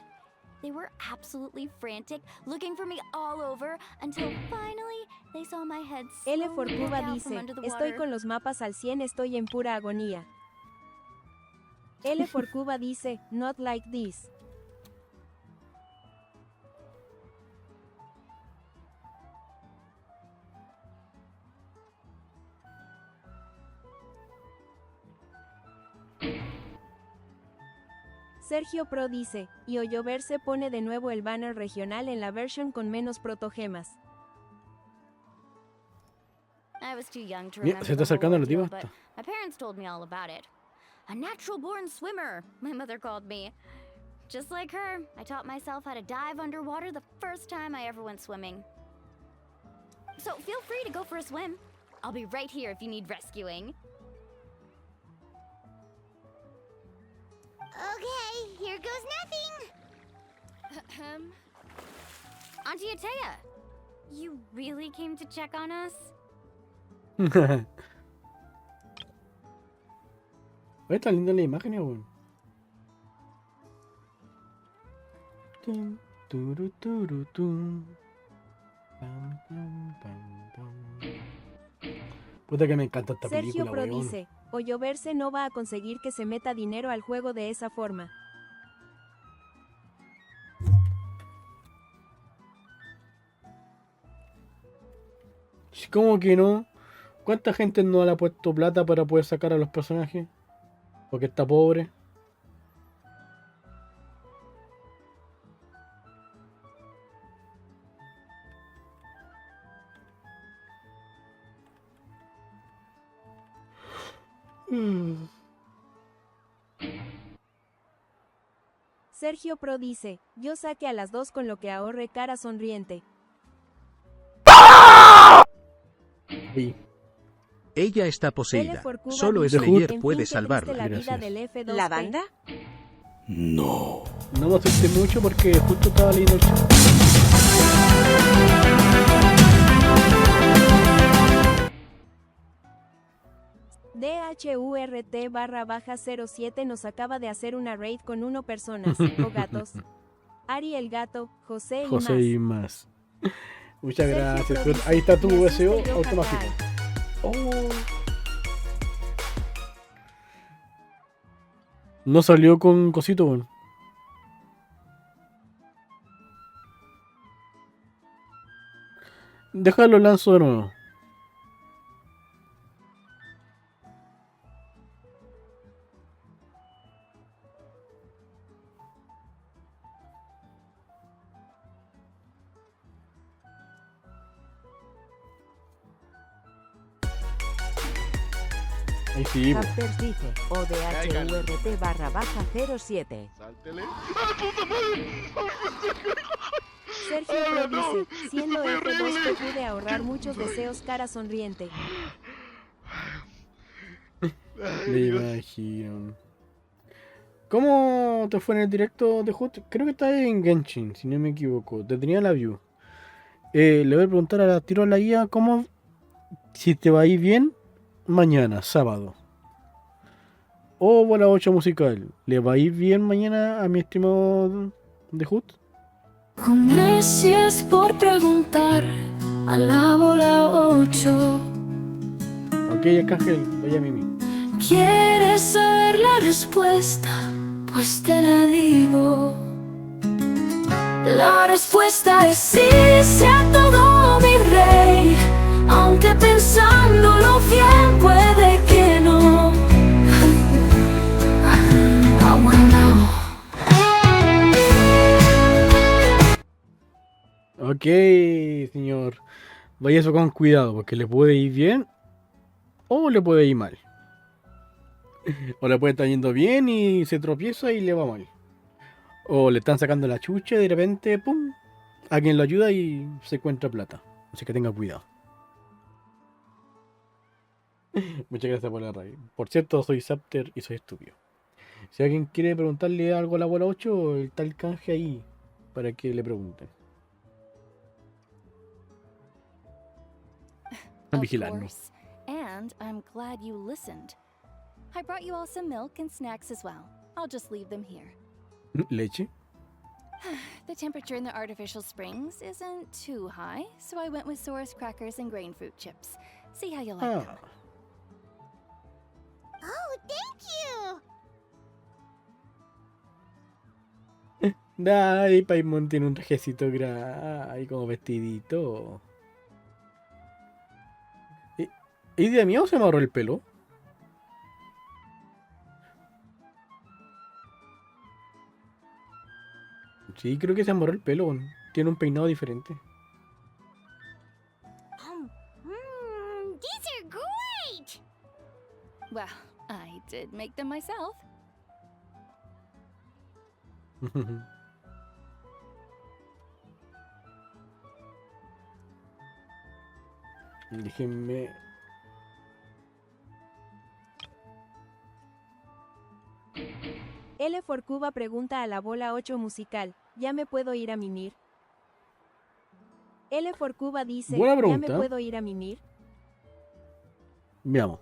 They were absolutely frantic, looking for me all over, until finally they saw my head L for slowly Cuba poke out dice, from under the estoy water. con los mapas al 100, estoy en pura agonía. L for Cuba dice, not like this. Sergio Pro dice, y Ollover se pone de nuevo el banner regional en la versión con menos protogemas. I was too young to Mira, remember se está the whole acercando la ordeal, diva but esta. my parents told me all about it. A natural-born swimmer, my mother called me. Just like her, I taught myself how to dive underwater the first time I ever went swimming. So feel free to go for a swim. I'll be right here if you need rescuing. Okay, here goes nothing. Auntie Atea, you really came to check on us? Oye, está linda la imagen, weón. Puta que me encanta esta Sergio película, Pro weón. dice, o lloverse no va a conseguir que se meta dinero al juego de esa forma. ¿Cómo que no? ¿Cuánta gente no le ha puesto plata para poder sacar a los personajes? Porque está pobre. Sergio Pro dice, yo saqué a las 2 con lo que ahorré cara sonriente. Sí. Ella está L poseída. for Cuba Solo dice, Slayer en puede fin, qué triste salvarla. la vida Gracias. del F2P. ¿La banda? No. No me asusté mucho porque justo estaba leyendo el chat. DHURT_07 nos acaba de hacer una raid con 1 personas, o gatos. Ari el gato, José y José más. y más. Muchas Sergio gracias. Pro Pero dice, ahí está tu me asusta SEO yo, automático. jaja. Oh. No salió con cosito, weón. Déjalo, lanzo de nuevo. Ahí sí, po. Zaptersz dice, o DHURT_07. Sáltele. Sergio Pro dice, siendo F2P pude ahorrar muchos deseos cara sonriente. Me imagino. ¿Cómo te fue en el directo de Hood? Creo que está en Genshin, si no me equivoco. Te tenía la view. Le voy a preguntar a la tiro a la guía cómo, si te va a ir bien mañana, sábado. O bola 8 musical. ¿Le va a ir bien mañana a mi estimado de Hood? Gracias por preguntar a la bola 8. Ok, Arcángel, vaya Mimi. ¿Quieres saber la respuesta? Pues te la digo. La respuesta es sí, sea todo mi rey. Aunque pensándolo bien puede que no. I wanna know. Ok, señor. Vaya eso con cuidado, porque le puede ir bien o le puede ir mal. O le puede estar yendo bien y se tropieza y le va mal. O le están sacando la chucha y de repente, ¡pum! Alguien lo ayuda y se encuentra plata. Así que tenga cuidado. Muchas gracias por la radio. Por cierto, soy Zaptersz y soy estúpido. Si alguien quiere preguntarle algo a la bola 8, está el canje ahí para que le pregunten. Of Vigilarnos. course. And I'm glad you listened. I brought you all some milk and snacks as well. I'll just leave them here. Leche. The temperature in the artificial springs isn't too high, so I went with Source crackers and grain fruit chips. See how you like them. Oh, thank you! Ay, Paimon tiene un trajecito ahí como vestidito. ¿Y de mí o se me ahorró el pelo? Sí, creo que se me ahorró el pelo. Tiene un peinado diferente. These are great! Well, I did make them myself. Déjenme... L for Cuba pregunta a la bola 8 musical, ¿ya me puedo ir a mimir? L for Cuba dice, Buena ¿ya pregunta. me puedo ir a mimir? Veamos.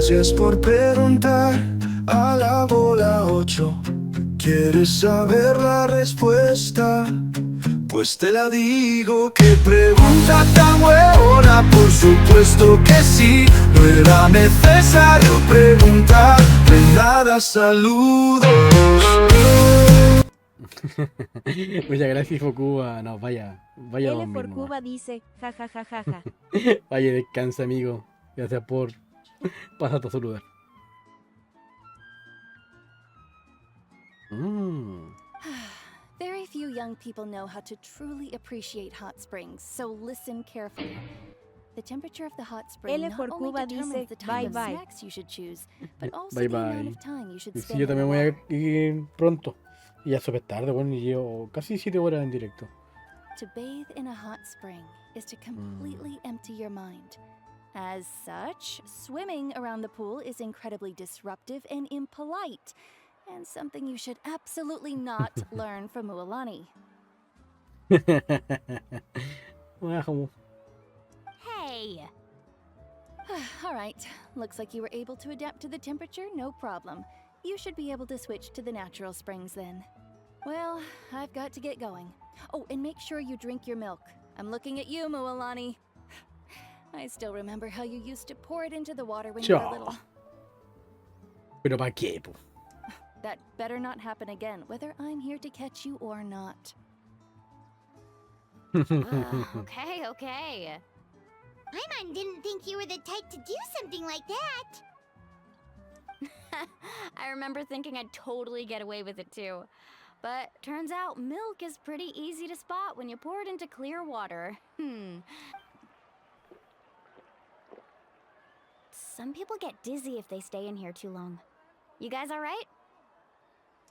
Gracias por preguntar a la bola 8. ¿Quieres saber la respuesta? Pues te la digo, qué pregunta tan huevona, por supuesto que sí. No era necesario preguntar, de nada, saludos. Muchas gracias, Focuba. No, vaya a L dormir for nomás. Cuba dice, jajajajaja. Vaya, descansa, amigo. Gracias por pasarte a saludar. Very few young people know how to truly appreciate hot springs, so listen carefully. The temperature of the hot spring L not for only Cuba determines dice, the type bye of bye. snacks you should choose, but also Bye the amount bye. of time you should Y sí, spend yo in the también voy water. a ir pronto. Y ya súper tarde, bueno, y llevo casi 7 horas en directo. To bathe in a hot spring is to completely empty your mind. As such, swimming around the pool is incredibly disruptive and impolite, and something you should absolutely not learn from Mualani. Hey! All right, looks like you were able to adapt to the temperature, no problem. You should be able to switch to the natural springs then. Well, I've got to get going. Oh, and make sure you drink your milk. I'm looking at you, Mualani. I still remember how you used to pour it into the water when you were little. Pero ¿para qué, po? That better not happen again, whether I'm here to catch you or not. Okay, okay. Paimon didn't think you were the type to do something like that. I remember thinking I'd totally get away with it too. But turns out milk is pretty easy to spot when you pour it into clear water. Some people get dizzy if they stay in here too long. You guys alright?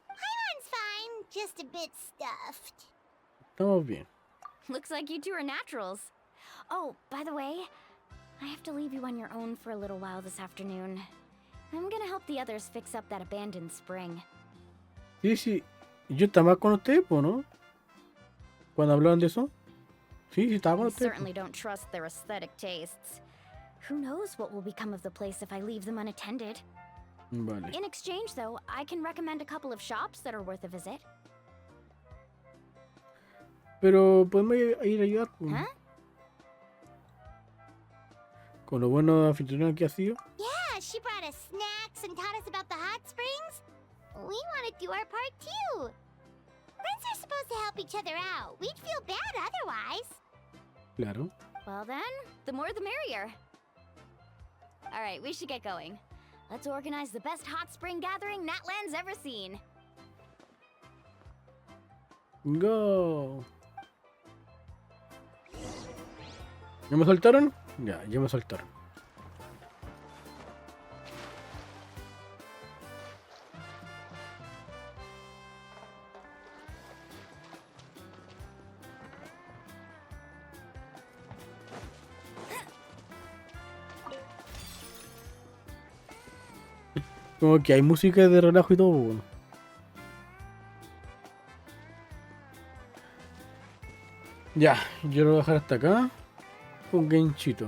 Paimon's fine, just a bit stuffed. Estamos bien. Looks like you two are naturals. Oh, by the way, I have to leave you on your own for a little while this afternoon. I'm gonna help the others fix up that abandoned spring. Sí, sí. Yo estaba con usted, po, ¿no? Cuando hablaban de eso. Sí, sí, estaba con I usted. certainly don't trust their aesthetic tastes. Who knows what will become of the place if I leave them unattended? Vale. In exchange, though, I can recommend a couple of shops that are worth a visit. Pero podemos ir a ayudar, po. Huh? Con lo bueno anfitrión que ha sido. Yeah, she brought us snacks and taught us about the hot springs. We want to do our part too. Friends are supposed to help each other out. We'd feel bad otherwise. Claro. Well then, the more the merrier. Alright, we should get going. Let's organize the best hot spring gathering Natland's ever seen. Go. ¿Ya me soltaron? Ya me soltaron. Como que hay música de relajo y todo, bueno. Ya, yo lo voy a dejar hasta acá. Con Genchito.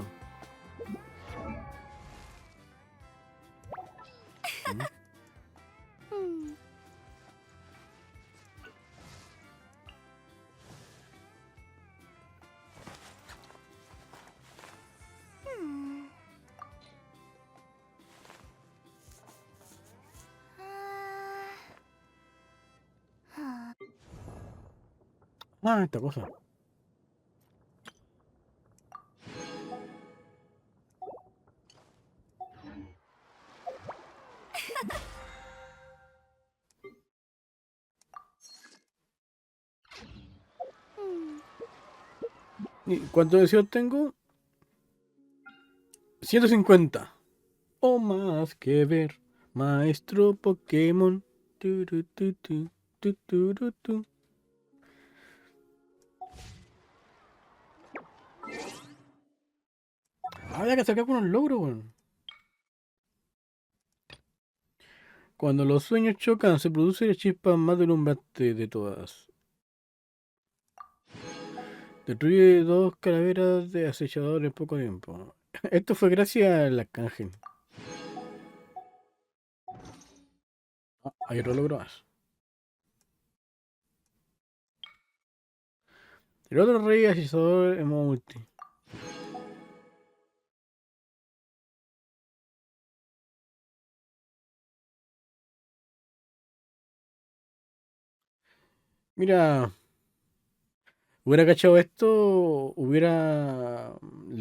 Ah, esta cosa. ¿Y cuántos deseos tengo? 150. O más que ver. Maestro Pokémon. Tu. Había que sacar con un logro, weón. Cuando los sueños chocan, se produce la chispa más deslumbrante de todas. Destruye 2 calaveras de acechador en poco tiempo. Esto fue gracias al arcángel. Ah, hay otro logro más. El otro rey hechizador en modo multi. Mira, hubiera cachado esto, le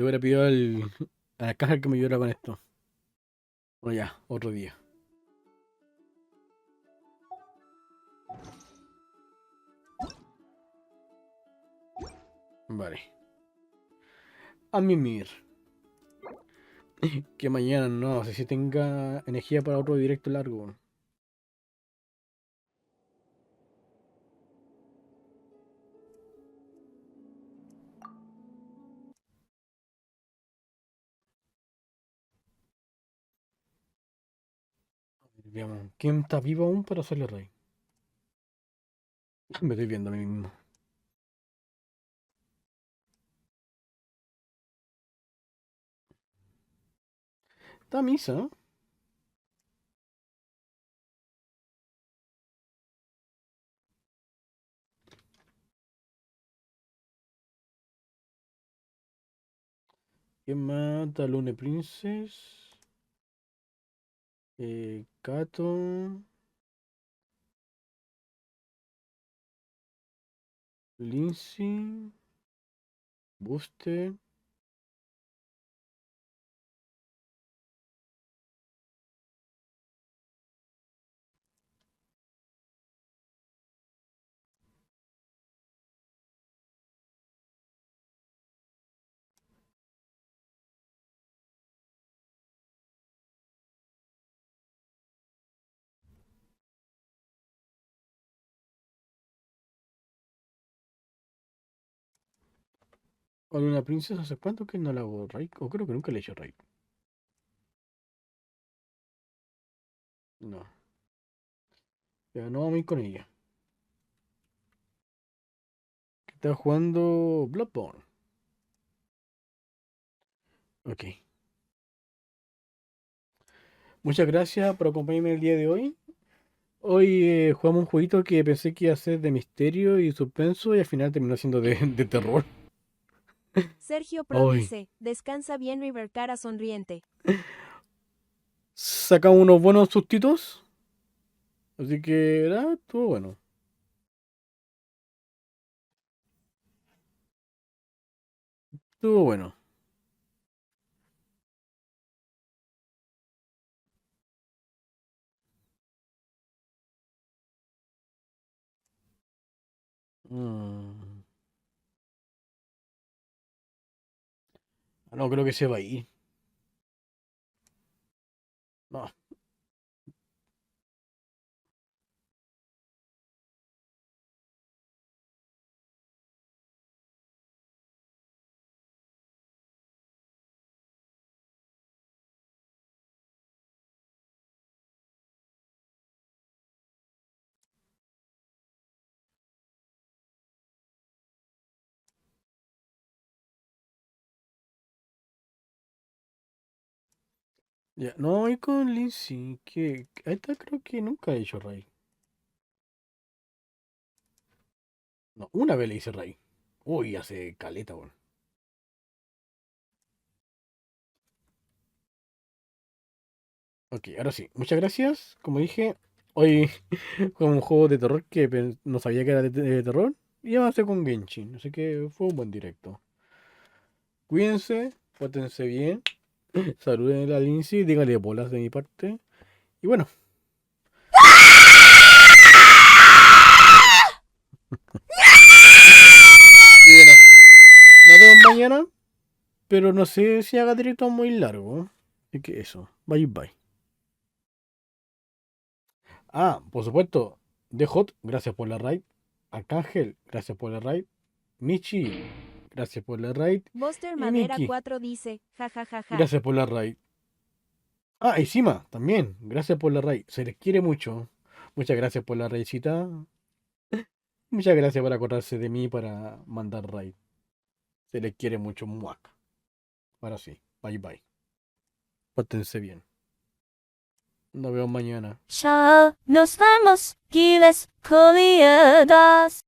hubiera pedido a la caja que me ayudara con esto. Bueno, ya, otro día. Vale. A mimir. Que mañana no sé si tenga energía para otro directo largo. Veamos, ¿quién está vivo aún para hacerle rey? Me estoy viendo a mí mismo. Está misa, ¿no? ¿Quién más? Talone Princess. Kato. Lindsay. Booster. O Luna Princess, ¿hace cuánto que no la hago raid? O creo que nunca le he hecho raid. No. Pero no vamos a ir con ella. Que está jugando Bloodborne. Ok. Muchas gracias por acompañarme el día de hoy. Hoy jugamos un jueguito que pensé que iba a ser de misterio y suspenso y al final terminó siendo de terror. Sergio Pro Hoy dice, descansa bien River cara sonriente. sacamos unos buenos sustitos. Así que, estuvo bueno. Estuvo bueno. Mm. No creo que se va a ir. No. Ya, no voy con Lindsay. Que esta creo que nunca he hecho Ray. No, una vez le hice Ray. Uy, hace caleta, bueno. Ok, ahora sí. Muchas gracias. Como dije, hoy fue un juego de terror que no sabía que era de terror. Y avancé con Genshin. Así que fue un buen directo. Cuídense, pórtense bien. Saluden a Lindsay, díganle bolas de mi parte. Y bueno. Y bueno, nos vemos mañana. Pero no sé si haga directo muy largo. Así que eso. Bye bye. Ah, por supuesto. The Hot, gracias por la raid. Arcángel, gracias por la raid. Michi, gracias por la raid. Buster Y Madera Miki, 4 dice, jajajaja. gracias por la raid. Ah, y Sima, también, gracias por la raid. Se les quiere mucho. Muchas gracias por la raidcita. Muchas gracias por acordarse de mí para mandar raid. Se les quiere mucho, muac. Ahora sí, bye bye. Pórtense bien. Nos vemos mañana. Chao, nos vemos, Giles Colliadas.